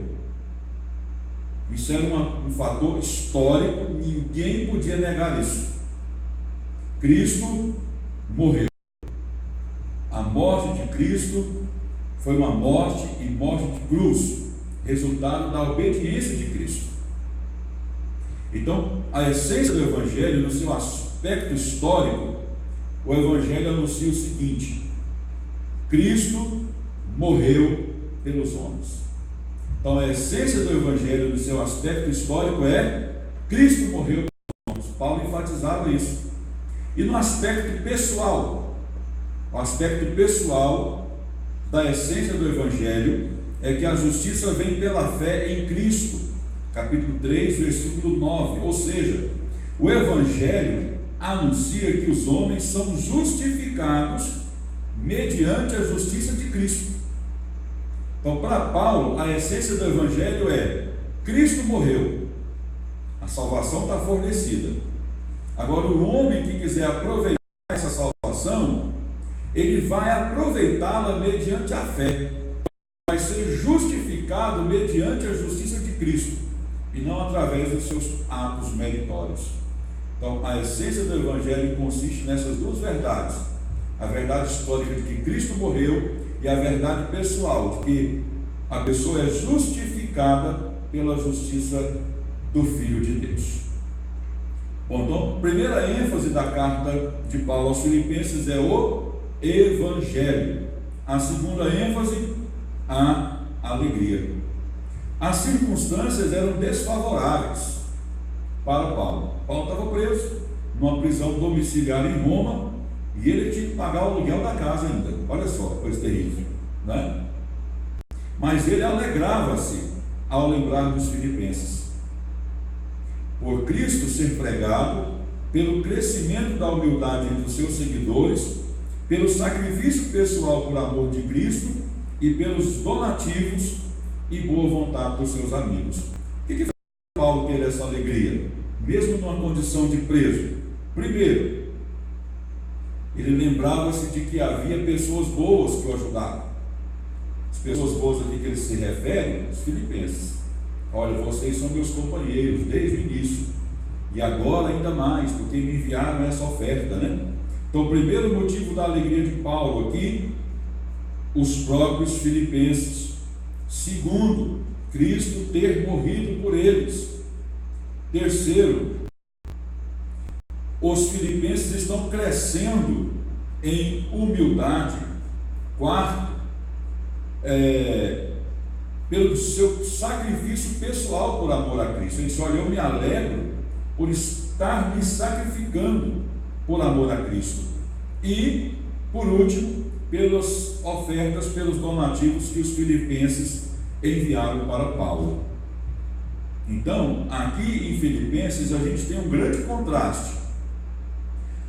Isso era um fator histórico, ninguém podia negar isso. Cristo morreu. A morte de Cristo foi uma morte e morte de cruz, resultado da obediência de Cristo. Então, a essência do Evangelho, no seu aspecto histórico, o Evangelho anuncia o seguinte: Cristo morreu pelos homens. Então a essência do Evangelho, no seu aspecto histórico, é Cristo morreu pelos homens. Paulo enfatizava isso. E no aspecto pessoal, o aspecto pessoal da essência do Evangelho é que a justiça vem pela fé em Cristo, capítulo 3, versículo 9. Ou seja, o Evangelho anuncia que os homens são justificados mediante a justiça de Cristo. Então, para Paulo, a essência do Evangelho é: Cristo morreu, a salvação está fornecida. Agora, o homem que quiser aproveitar essa salvação, ele vai aproveitá-la mediante a fé, vai ser justificado mediante a justiça de Cristo, e não através dos seus atos meritórios. Então, a essência do Evangelho consiste nessas 2 verdades: a verdade histórica de que Cristo morreu e a verdade pessoal de que a pessoa é justificada pela justiça do Filho de Deus. Bom, então, a primeira ênfase da carta de Paulo aos Filipenses é o Evangelho. A segunda ênfase, a alegria. As circunstâncias eram desfavoráveis para Paulo. Paulo estava preso numa prisão domiciliar em Roma, e ele tinha que pagar o aluguel da casa ainda. Olha só, coisa terrível, né? Mas ele alegrava-se ao lembrar dos filipenses. Por Cristo ser pregado, pelo crescimento da humildade entre os seus seguidores, pelo sacrifício pessoal por amor de Cristo e pelos donativos e boa vontade dos seus amigos. O que fez Paulo ter essa alegria, mesmo numa condição de preso? Primeiro, ele lembrava-se de que havia pessoas boas que o ajudavam. As pessoas boas aqui que ele se refere, os filipenses. Olha, vocês são meus companheiros desde o início, e agora ainda mais, porque me enviaram essa oferta, né? Então, o primeiro motivo da alegria de Paulo aqui, os próprios filipenses. Segundo, Cristo ter morrido por eles. Terceiro, os filipenses estão crescendo em humildade. Quarto, pelo seu sacrifício pessoal por amor a Cristo. Ele disse: olha, eu me alegro por estar me sacrificando por amor a Cristo. E, por último, pelas ofertas, pelos donativos que os filipenses enviaram para Paulo. Então, aqui em Filipenses, a gente tem um grande contraste.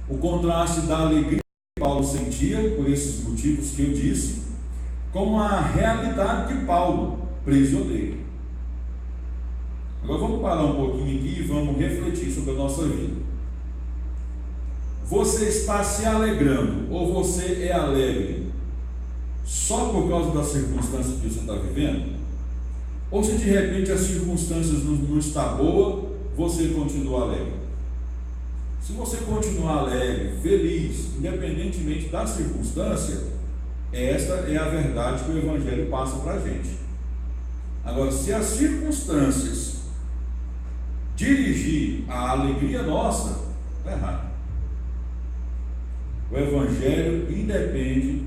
O contraste da alegria que Paulo sentia, por esses motivos que eu disse, com a realidade de Paulo, prisioneiro. Agora vamos parar um pouquinho aqui e vamos refletir sobre a nossa vida. Você está se alegrando ou você é alegre só por causa das circunstâncias que você está vivendo? Ou se de repente as circunstâncias não estão boas, você continua alegre? Se você continuar alegre, feliz, independentemente da circunstância, esta é a verdade que o Evangelho passa para a gente. Agora, se as circunstâncias dirigir a alegria nossa, está errado. O Evangelho independe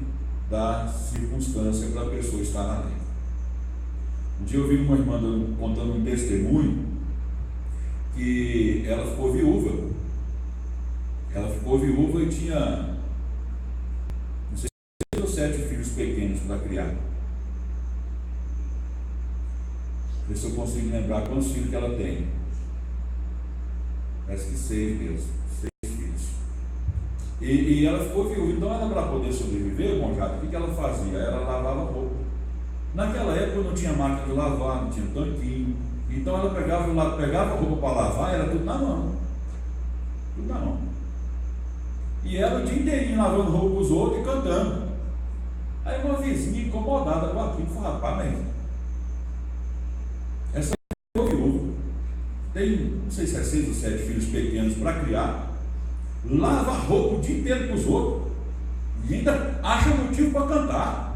da circunstância para a pessoa estar alegre. Um dia eu vi uma irmã contando um testemunho que ela ficou viúva. Ela ficou viúva e tinha, não sei, 6 ou 7 filhos pequenos para criar. Ver se eu consigo lembrar quantos filhos que ela tem. Parece que 6 mesmo, 6 filhos. E ela ficou viúva. Então ela, para poder sobreviver, bom, já, o que ela fazia? Ela lavava roupa. Naquela época não tinha máquina de lavar, não tinha tanquinho. Então ela pegava a roupa para lavar, era tudo na mão. Tudo na mão. E ela o dia inteirinho lavando roupa dos outros e cantando. Aí uma vizinha incomodada com aquilo falou: rapaz, mas essa ficou viúva, tem, não sei se é 6 ou 7 filhos pequenos para criar, lava a roupa o dia inteiro para os outros e ainda acha motivo para cantar.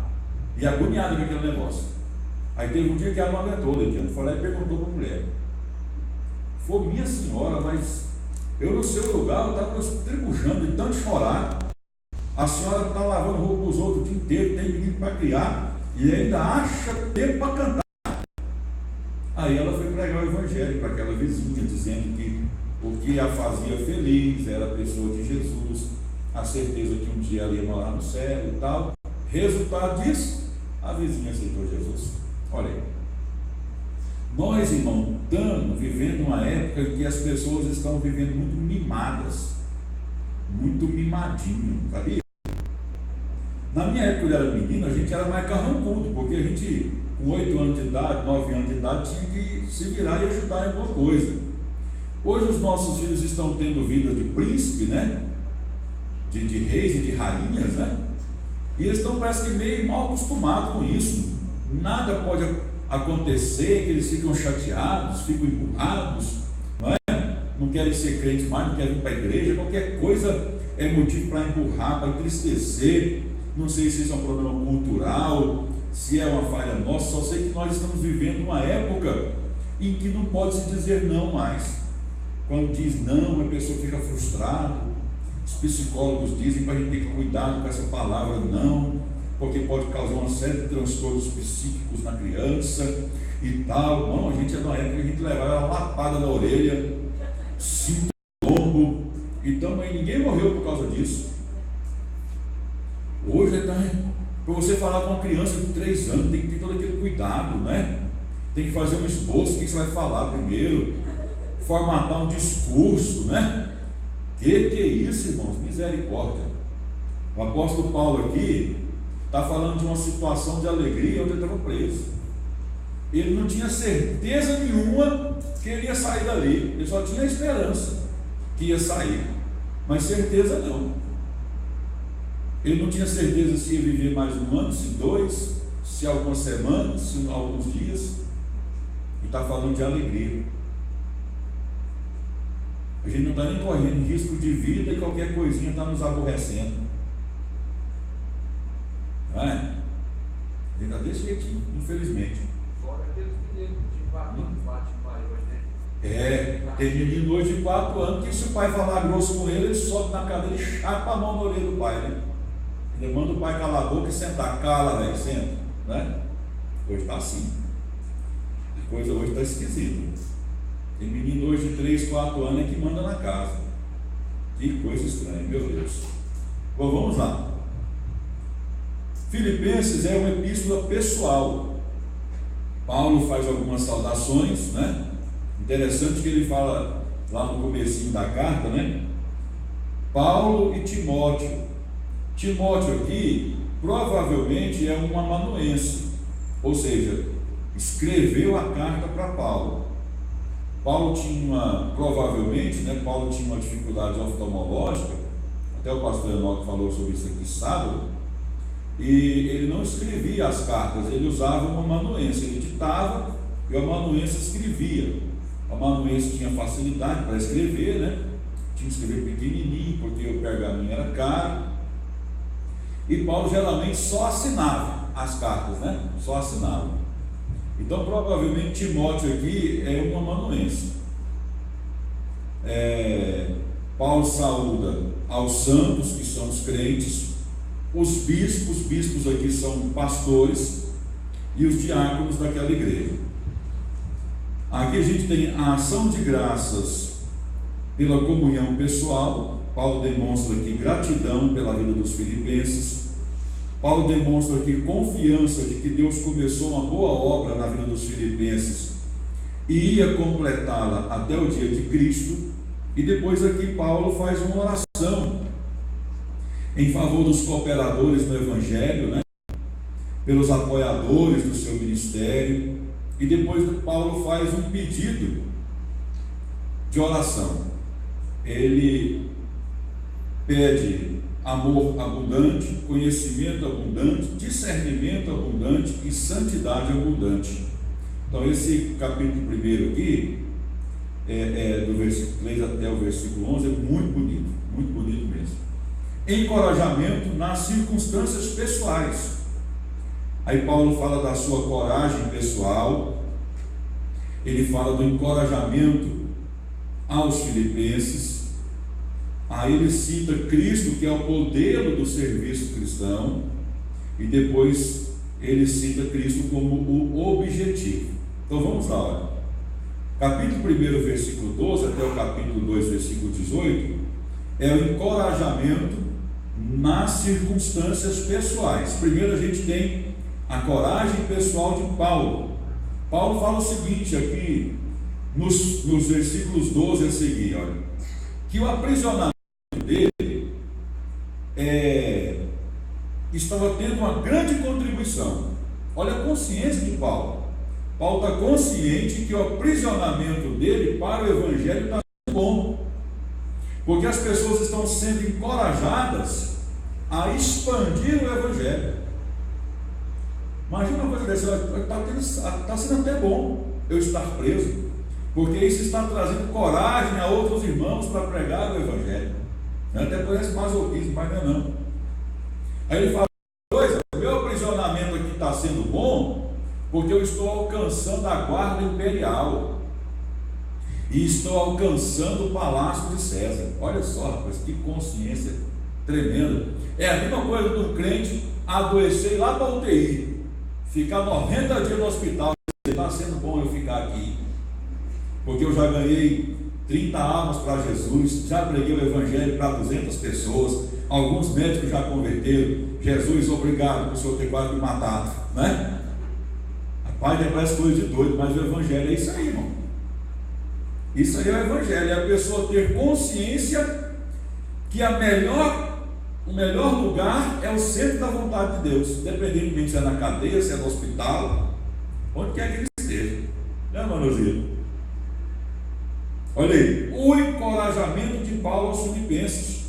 E agoniada com aquele negócio. Aí teve um dia que ela não aguentou, Leitiano, foi lá e perguntou para a mulher: foi, minha senhora, mas eu no seu lugar eu estava tribuchando de tanto chorar. A senhora está lavando roupa dos outros o dia inteiro, tem menino para criar e ainda acha tempo para cantar. Aí ela foi pregar o Evangelho para aquela vizinha, dizendo que o que a fazia feliz era a pessoa de Jesus, a certeza que um dia ela ia morar no céu e tal. Resultado disso, a vizinha aceitou Jesus. Olha aí. Nós, irmão, estamos vivendo uma época em que as pessoas estão vivendo muito mimadas, muito mimadinho, sabia? Na minha época, quando eu era menino, a gente era mais carrancudo, porque a gente, com 8 anos de idade, 9 anos de idade, tinha que se virar e ajudar em alguma coisa. Hoje os nossos filhos estão tendo vida de príncipe, né? De reis e de rainhas, né? E eles estão, parece que, meio mal acostumados com isso. Nada pode acontecer, que eles ficam chateados, ficam empurrados, não é? Não querem ser crentes mais, não querem ir para a igreja. Qualquer coisa é motivo para empurrar, para entristecer. Não sei se isso é um problema cultural, se é uma falha nossa. Só sei que nós estamos vivendo uma época em que não pode se dizer não mais. Quando diz não, a pessoa fica frustrada. Os psicólogos dizem para a gente ter que cuidar com essa palavra não, porque pode causar uma série de transtornos psíquicos na criança e tal. Não, a gente é da época que a gente levava uma lapada na orelha, 5 lombo. Então aí ninguém morreu por causa disso. Hoje para você falar com uma criança de 3 anos, tem que ter todo aquele cuidado, né? Tem que fazer um esboço, o que você vai falar primeiro, formatar um discurso, né? Que é isso, irmãos? Misericórdia. O apóstolo Paulo aqui está falando de uma situação de alegria onde ele estava preso. Ele não tinha certeza nenhuma que ele ia sair dali. Ele só tinha esperança que ia sair, mas certeza não. Ele não tinha certeza se ia viver mais 1 ano, se 2, se algumas semanas, se alguns dias. E está falando de alegria. A gente não está nem correndo risco de vida e qualquer coisinha está nos aborrecendo. Não é? A gente está desse jeitinho, infelizmente. Fora aqueles meninos de 4 anos, bate maior, né? Tem menino hoje de 4 anos que, se o pai falar grosso com ele, ele sobe na cadeira e chapa a mão na orelha do pai, né? Ele manda o pai calar a boca e sentar. Cala, velho, senta. Né? Hoje está assim. A coisa hoje está esquisita. Tem menino hoje de 3, 4 anos é que manda na casa. Que coisa estranha, meu Deus. Bom, vamos lá. Filipenses é uma epístola pessoal. Paulo faz algumas saudações, né? Interessante que ele fala lá no comecinho da carta, né? Paulo e Timóteo. Timóteo aqui, provavelmente é um amanuense, ou seja, escreveu a carta para Paulo. Paulo tinha, provavelmente, Paulo tinha uma dificuldade oftalmológica, até o pastor Enoque falou sobre isso aqui sábado, e ele não escrevia as cartas, ele usava um amanuense, ele ditava e o amanuense escrevia. O amanuense tinha facilidade para escrever, tinha que escrever pequenininho, porque o pergaminho era caro, e Paulo geralmente só assinava as cartas, só assinava. Então provavelmente Timóteo aqui é um amanuense. Paulo saúda aos santos, que são os crentes, os bispos aqui são pastores, e os diáconos daquela igreja. Aqui a gente tem a ação de graças pela comunhão pessoal. Paulo demonstra aqui gratidão pela vida dos filipenses. Paulo demonstra aqui confiança de que Deus começou uma boa obra na vida dos filipenses e ia completá-la até o dia de Cristo. E depois aqui Paulo faz uma oração em favor dos cooperadores no Evangelho, pelos apoiadores do seu ministério. E depois Paulo faz um pedido de oração. Ele pede amor abundante, conhecimento abundante, discernimento abundante e santidade abundante. Então esse capítulo 1 aqui, do versículo 3 até o versículo 11, é muito bonito mesmo. Encorajamento nas circunstâncias pessoais. Aí Paulo fala da sua coragem pessoal, ele fala do encorajamento aos filipenses. Aí ele cita Cristo, que é o modelo do serviço cristão, e depois ele cita Cristo como o objetivo. Então vamos lá, olha. Capítulo 1, versículo 12 até o capítulo 2, versículo 18, é o encorajamento nas circunstâncias pessoais. Primeiro a gente tem a coragem pessoal de Paulo. Paulo fala o seguinte aqui nos versículos 12 a seguir, olha, que o aprisionamento dele estava tendo uma grande contribuição. Olha a consciência de Paulo. Paulo está consciente que o aprisionamento dele para o Evangelho está sendo bom, porque as pessoas estão sendo encorajadas a expandir o Evangelho. Imagina uma coisa dessa, está sendo até bom eu estar preso, porque isso está trazendo coragem a outros irmãos para pregar o Evangelho. Até parece masoquismo, mas não é não. Aí ele fala, o meu aprisionamento aqui está sendo bom, porque eu estou alcançando a guarda imperial e estou alcançando o palácio de César. Olha só, rapaz, que consciência tremenda. É a mesma coisa do crente adoecer lá para a UTI, ficar 90 dias no hospital. Está sendo bom eu ficar aqui, porque eu já ganhei 30 almas para Jesus, já preguei o Evangelho para 200 pessoas, alguns médicos já converteram. Jesus, obrigado por o Senhor ter quase me matado, Rapaz, parece coisa de doido, mas o Evangelho é isso aí, irmão. Isso aí é o Evangelho, é a pessoa ter consciência que o melhor lugar é o centro da vontade de Deus, independentemente se é na cadeia, se é no hospital, onde quer que ele esteja, Manuzinho? Olha aí, o encorajamento de Paulo aos filipenses.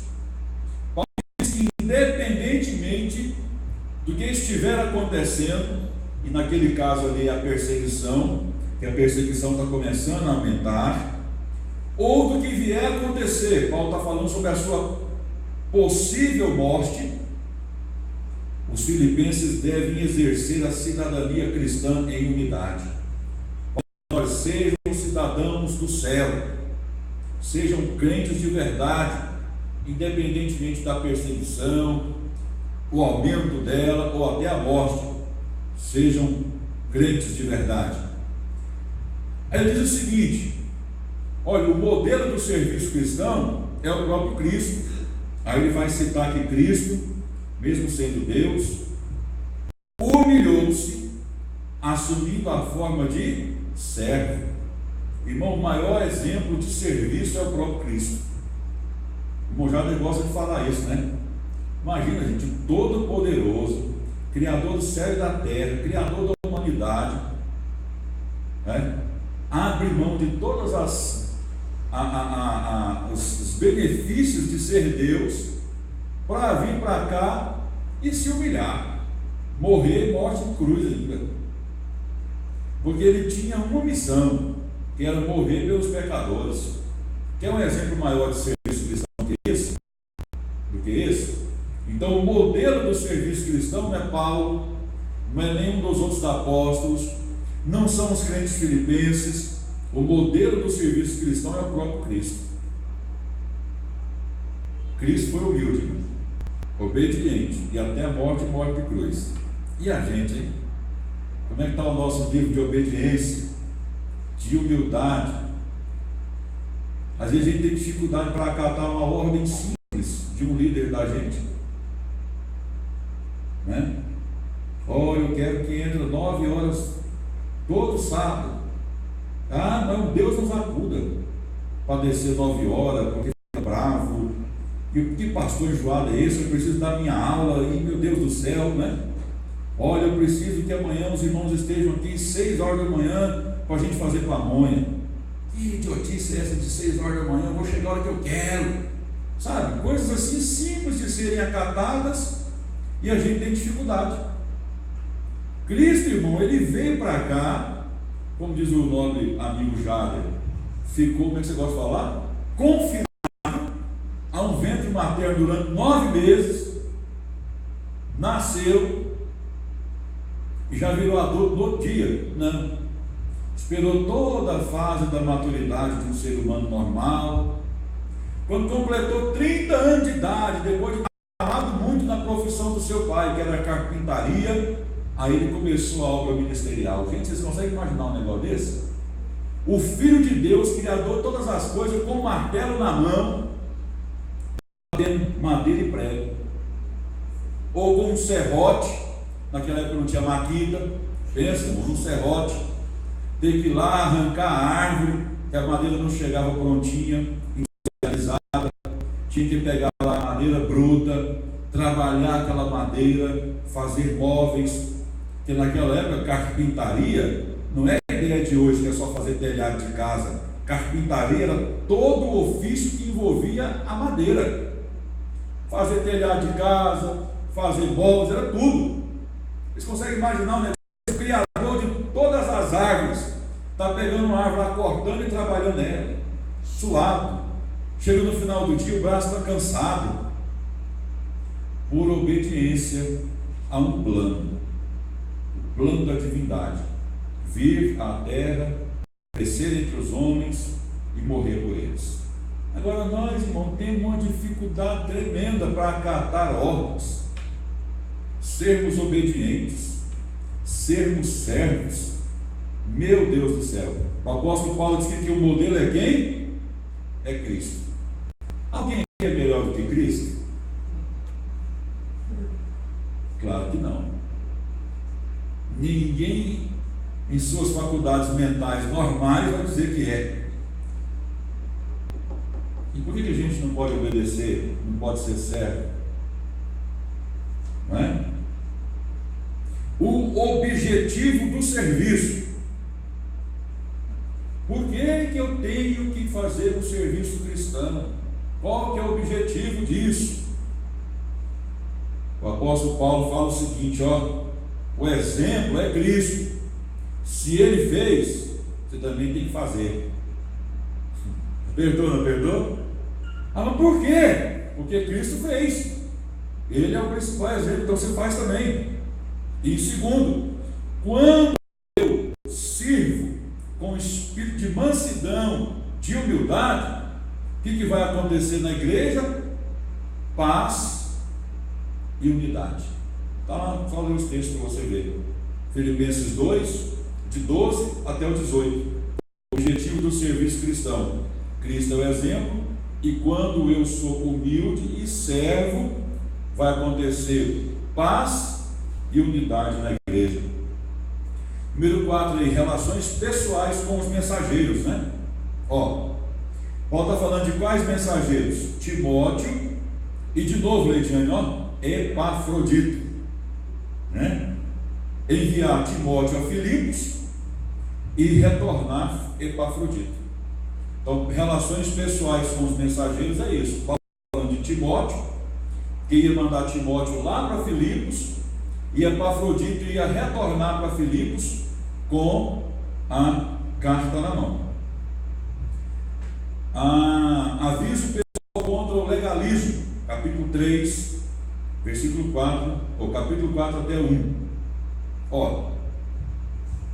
Paulo diz que independentemente do que estiver acontecendo, e naquele caso ali a perseguição, que a perseguição está começando a aumentar, ou do que vier a acontecer, Paulo está falando sobre a sua possível morte, os filipenses devem exercer a cidadania cristã em unidade. Nós sejam cidadãos do céu, sejam crentes de verdade, independentemente da perseguição, o aumento dela ou até a morte, sejam crentes de verdade. Aí ele diz o seguinte: olha, o modelo do serviço cristão é o próprio Cristo. Aí ele vai citar que Cristo, mesmo sendo Deus, humilhou-se, assumindo a forma de servo. Irmão, o maior exemplo de serviço é o próprio Cristo. O irmão Jader gosta de falar isso, Imagina, gente, o Todo-Poderoso, Criador do céu e da terra, Criador da humanidade, né? Abre mão de todas os benefícios de ser Deus para vir para cá e se humilhar, morrer morte de cruz ainda, porque ele tinha uma missão, que era morrer pelos pecadores. Quer um exemplo maior de serviço cristão do que esse? Então o modelo do serviço cristão não é Paulo, não é nenhum dos outros apóstolos, não são os crentes filipenses. O modelo do serviço cristão é o próprio Cristo. Cristo foi humilde, obediente e até a morte de cruz. E a gente, hein? Como é que está o nosso nível de obediência, de humildade? Às vezes a gente tem dificuldade para acatar uma ordem simples de um líder da gente, né? Olha, eu quero que entre 9 horas todo sábado. Ah, não, Deus nos acuda para descer 9 horas, porque fica bravo. E que pastor enjoado é esse? Eu preciso dar minha aula, e meu Deus do céu, né? Olha, eu preciso que amanhã os irmãos estejam aqui 6 horas da manhã para a gente fazer pamonha. Que idiotice é essa de 6 horas da manhã? Eu vou chegar a hora que eu quero. Sabe? Coisas assim simples de serem acatadas e a gente tem dificuldade. Cristo, irmão, ele veio para cá, como diz o nobre amigo Jader, ficou, como é que você gosta de falar? Confinado a um ventre materno durante 9 meses, nasceu e já virou adulto no dia. Não. Esperou toda a fase da maturidade de um ser humano normal. Quando completou 30 anos de idade, depois de ter trabalhado muito na profissão do seu pai, que era a carpintaria, aí ele começou a obra ministerial. Gente, vocês conseguem imaginar um negócio desse? O Filho de Deus, Criador de todas as coisas, com um martelo na mão, madeira e prego, ou com um serrote. Naquela época não tinha maquita, pensa, um serrote, ter que ir lá arrancar a árvore, que a madeira não chegava prontinha, industrializada, tinha que pegar a madeira bruta, trabalhar aquela madeira, fazer móveis, que naquela época carpintaria não é a ideia de hoje, que é só fazer telhado de casa. Carpintaria era todo o ofício que envolvia a madeira, fazer telhado de casa, fazer móveis, era tudo. Vocês conseguem imaginar o negócio? O Criador de todas as árvores está pegando uma árvore lá, cortando e trabalhando nela, suado. Chega no final do dia, o braço está cansado, por obediência a um plano, o plano da divindade: vir à terra, crescer entre os homens e morrer por eles. Agora nós, irmãos, temos uma dificuldade tremenda para acatar ordens, sermos obedientes, sermos servos. Meu Deus do céu, o apóstolo Paulo diz que o modelo é quem? É Cristo. Alguém é melhor do que Cristo? Claro que não. Ninguém em suas faculdades mentais normais vai dizer que é. E por que a gente não pode obedecer, não pode ser servo? Não é? O objetivo do serviço. Por que eu tenho que fazer um serviço cristão? Qual que é o objetivo disso? O apóstolo Paulo fala o seguinte, ó: o exemplo é Cristo. Se ele fez, você também tem que fazer. Perdoa, não perdoa? Ah, mas por quê? Porque Cristo fez. Ele é o principal exemplo, então você faz também. E segundo, quando eu sirvo com espírito de mansidão, de humildade, o que vai acontecer na igreja? Paz e unidade. Está lá, só ler os textos para você ver. Filipenses 2, de 12 até o 18. O objetivo do serviço cristão: Cristo é o exemplo, e quando eu sou humilde e servo, vai acontecer paz e unidade na igreja. Número 4 aí, relações pessoais com os mensageiros, né? Ó, Paulo está falando de quais mensageiros? Timóteo, e de novo, Leitinho, ó, Epafrodito, né? Enviar Timóteo a Filipos e retornar Epafrodito. Então, relações pessoais com os mensageiros é isso. Paulo falando de Timóteo, que ia mandar Timóteo lá para Filipos, e Epafrodito ia retornar para Filipos com a carta na mão. Aviso pessoal contra o legalismo, capítulo 3, versículo 4, ou capítulo 4 até 1. Ó,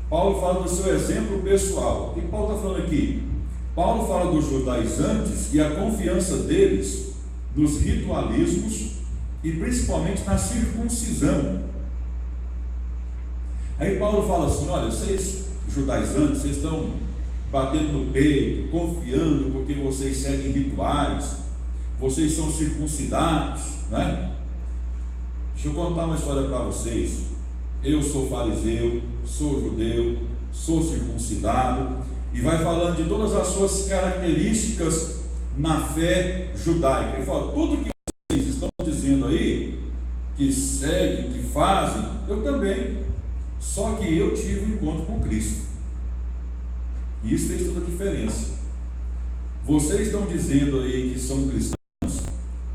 Paulo fala do seu exemplo pessoal. O que Paulo está falando aqui? Paulo fala dos judaizantes e a confiança deles nos ritualismos e principalmente na circuncisão. Aí Paulo fala assim: olha, vocês judaizantes, vocês estão batendo no peito, confiando porque vocês seguem rituais, vocês são circuncidados, né? Deixa eu contar uma história para vocês. Eu sou fariseu, sou judeu, sou circuncidado, e vai falando de todas as suas características na fé judaica. Ele fala: tudo que vocês estão dizendo aí, que seguem, que fazem, eu também. Só que eu tive um encontro com Cristo. E isso fez toda a diferença. Vocês estão dizendo aí que são cristãos,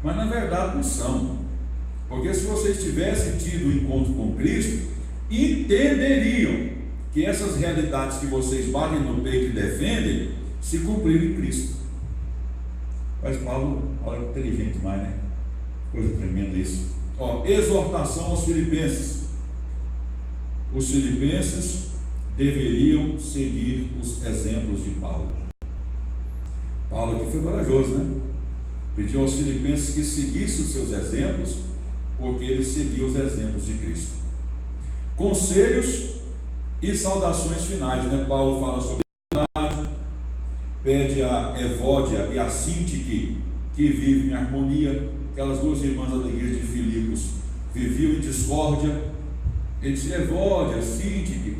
mas na verdade não são. Porque se vocês tivessem tido um encontro com Cristo, entenderiam que essas realidades que vocês batem no peito e defendem se cumpriram em Cristo. Mas Paulo, olha que inteligente mais, né? Coisa tremenda isso. Ó, exortação aos filipenses. Os filipenses deveriam seguir os exemplos de Paulo. Paulo aqui foi corajoso, né? Pediu aos filipenses que seguissem os seus exemplos, porque ele seguia os exemplos de Cristo. Conselhos e saudações finais, né? Paulo fala sobre a unidade, pede a Evódia e a Sintique que vivem em harmonia. Aquelas duas irmãs da igreja de Filipos viviam em discórdia. Ele disse: Evódia, Sintique,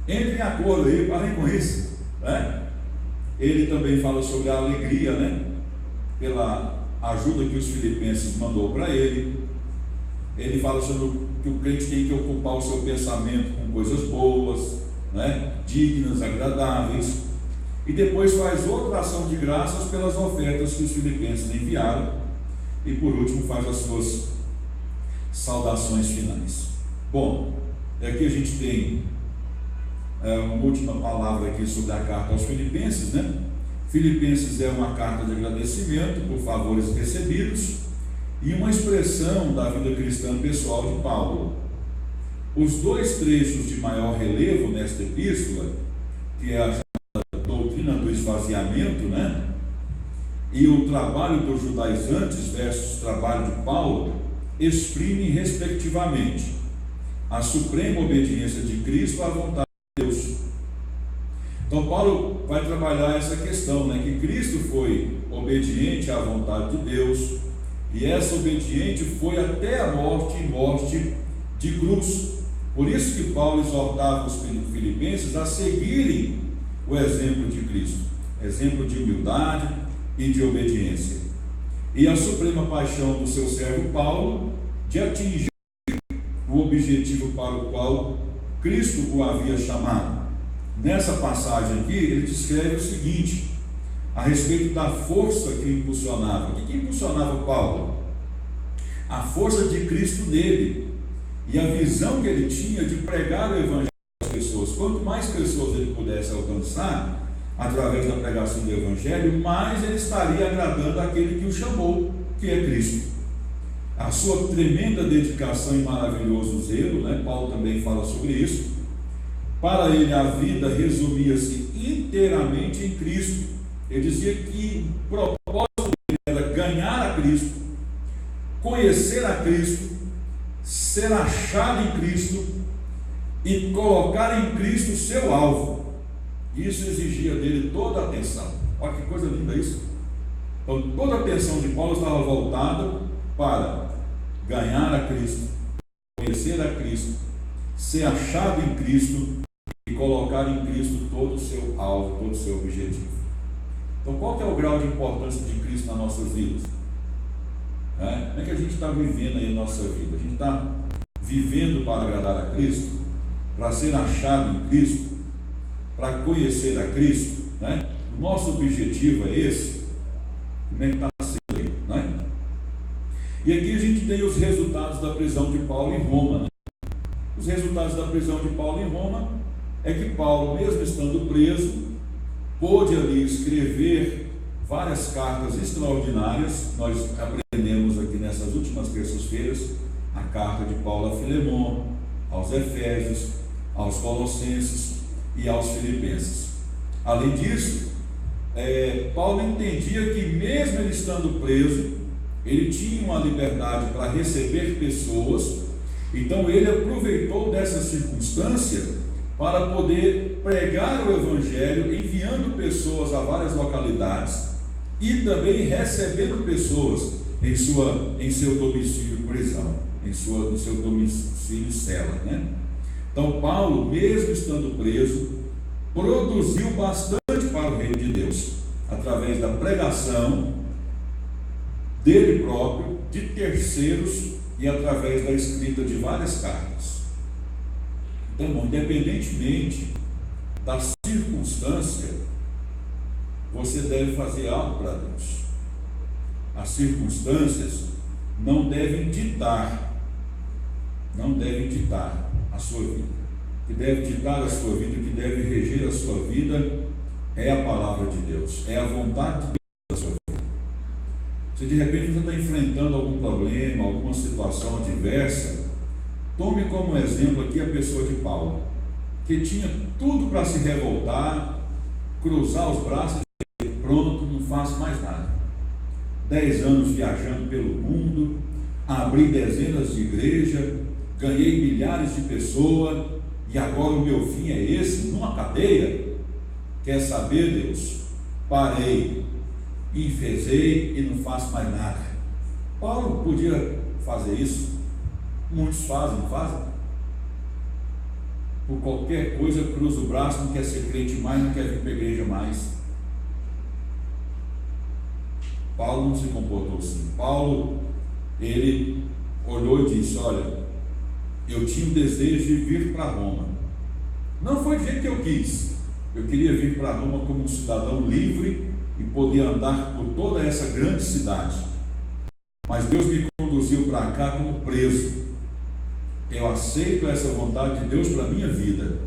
entrem em acordo aí, parem com isso, né? Ele também fala sobre a alegria, né? Pela ajuda que os filipenses mandou para ele. Ele fala sobre que o crente tem que ocupar o seu pensamento com coisas boas, né? Dignas, agradáveis. E depois faz outra ação de graças pelas ofertas que os filipenses enviaram. E por último faz as suas saudações finais. Bom, aqui a gente tem uma última palavra aqui sobre a carta aos Filipenses, né? Filipenses é uma carta de agradecimento por favores recebidos e uma expressão da vida cristã pessoal de Paulo. Os dois trechos de maior relevo nesta epístola, que é a chamada doutrina do esvaziamento, né? E o trabalho dos judaizantes versus o trabalho de Paulo, exprimem respectivamente a suprema obediência de Cristo à vontade de Deus. Então Paulo vai trabalhar essa questão, né, que Cristo foi obediente à vontade de Deus, e essa obediente foi até a morte, e morte de cruz. Por isso que Paulo exortava os filipenses a seguirem o exemplo de Cristo, exemplo de humildade e de obediência. E a suprema paixão do seu servo Paulo de atingir o objetivo para o qual Cristo o havia chamado. Nessa passagem aqui, ele descreve o seguinte, a respeito da força que impulsionava. O que impulsionava Paulo? A força de Cristo nele, e a visão que ele tinha de pregar o evangelho às pessoas. Quanto mais pessoas ele pudesse alcançar através da pregação do evangelho, mais ele estaria agradando aquele que o chamou, que é Cristo. A sua tremenda dedicação e maravilhoso zelo, né? Paulo também fala sobre isso. Para ele a vida resumia-se inteiramente em Cristo. Ele dizia que o propósito dele era ganhar a Cristo, conhecer a Cristo, ser achado em Cristo e colocar em Cristo o seu alvo. Isso exigia dele toda a atenção. Olha que coisa linda isso. Então toda a atenção de Paulo estava voltada para ganhar a Cristo, conhecer a Cristo, ser achado em Cristo e colocar em Cristo todo o seu alvo, todo o seu objetivo. Então qual que é o grau de importância de Cristo nas nossas vidas? né? Como é que a gente está vivendo aí a nossa vida? A gente está vivendo para agradar a Cristo, para ser achado em Cristo, para conhecer a Cristo, né? O nosso objetivo é esse. Como é que está sendo aí, né? E aqui a gente tem os resultados da prisão de Paulo em Roma, né? Os resultados da prisão de Paulo em Roma é que Paulo, mesmo estando preso, pôde ali escrever várias cartas extraordinárias. Nós aprendemos aqui nessas últimas terças-feiras a carta de Paulo a Filemon, aos Efésios, aos Colossenses e aos Filipenses. Além disso, Paulo entendia que mesmo ele estando preso, ele tinha uma liberdade para receber pessoas. Então ele aproveitou dessa circunstância para poder pregar o Evangelho, enviando pessoas a várias localidades e também recebendo pessoas em seu domicílio prisão, no seu domicílio cela, né? Então Paulo, mesmo estando preso, produziu bastante para o reino de Deus, através da pregação dele próprio, de terceiros e através da escrita de várias cartas. Então, independentemente da circunstância, você deve fazer algo para Deus. As circunstâncias não devem ditar a sua vida. O que deve ditar a sua vida, o que deve reger a sua vida é a palavra de Deus, é a vontade de Deus da sua vida. Se de repente você está enfrentando algum problema, alguma situação adversa, tome como exemplo aqui a pessoa de Paulo, que tinha tudo para se revoltar, cruzar os braços e dizer: pronto, não faço mais nada. 10 anos viajando pelo mundo, abri dezenas de igrejas, ganhei milhares de pessoas, e agora o meu fim é esse, numa cadeia. Quer saber, Deus? Parei, enfezei e não faço mais nada. Paulo podia fazer isso. Muitos fazem, não fazem? Por qualquer coisa cruza o braço, não quer ser crente mais, não quer vir para a igreja mais. Paulo não se comportou assim. Paulo, ele olhou e disse: olha, eu tinha o desejo de vir para Roma. Não foi do jeito que eu quis. Eu queria vir para Roma como um cidadão livre e poder andar por toda essa grande cidade. Mas Deus me conduziu para cá como preso. Eu aceito essa vontade de Deus para a minha vida.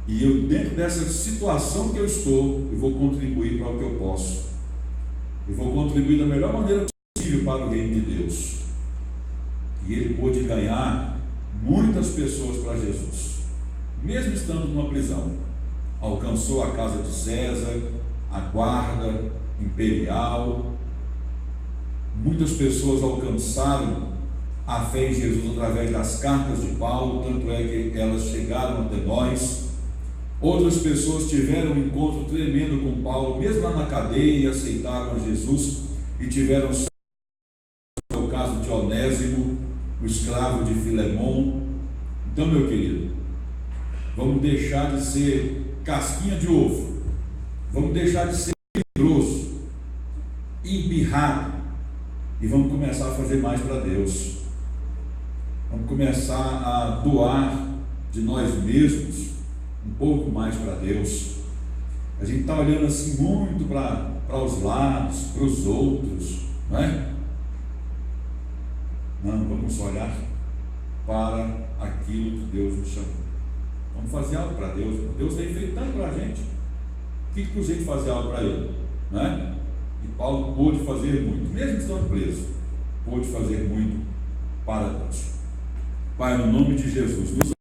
E eu, dentro dessa situação que eu estou, eu vou contribuir para o que eu posso. Eu vou contribuir da melhor maneira possível para o reino de Deus. E ele pôde ganhar muitas pessoas para Jesus, mesmo estando numa prisão. Alcançou a casa de César, a guarda imperial. Muitas pessoas alcançaram a fé em Jesus através das cartas de Paulo, tanto é que elas chegaram até nós. Outras pessoas tiveram um encontro tremendo com Paulo, mesmo lá na cadeia, e aceitaram Jesus e tiveram o caso de Onésimo, o escravo de Filemon. Então, meu querido, vamos deixar de ser casquinha de ovo, vamos deixar de ser grosso, embirrado, e vamos começar a fazer mais para Deus. Vamos começar a doar de nós mesmos um pouco mais para Deus. A gente está olhando assim muito para os lados, para os outros, não é? Não, vamos olhar para aquilo que Deus nos chamou. Vamos fazer algo para Deus. Deus tem feito tanto para a gente. O que custa a gente fazer algo para Ele? Não é? E Paulo pôde fazer muito, mesmo estando preso, pôde fazer muito para Deus. Pai, no nome de Jesus, nos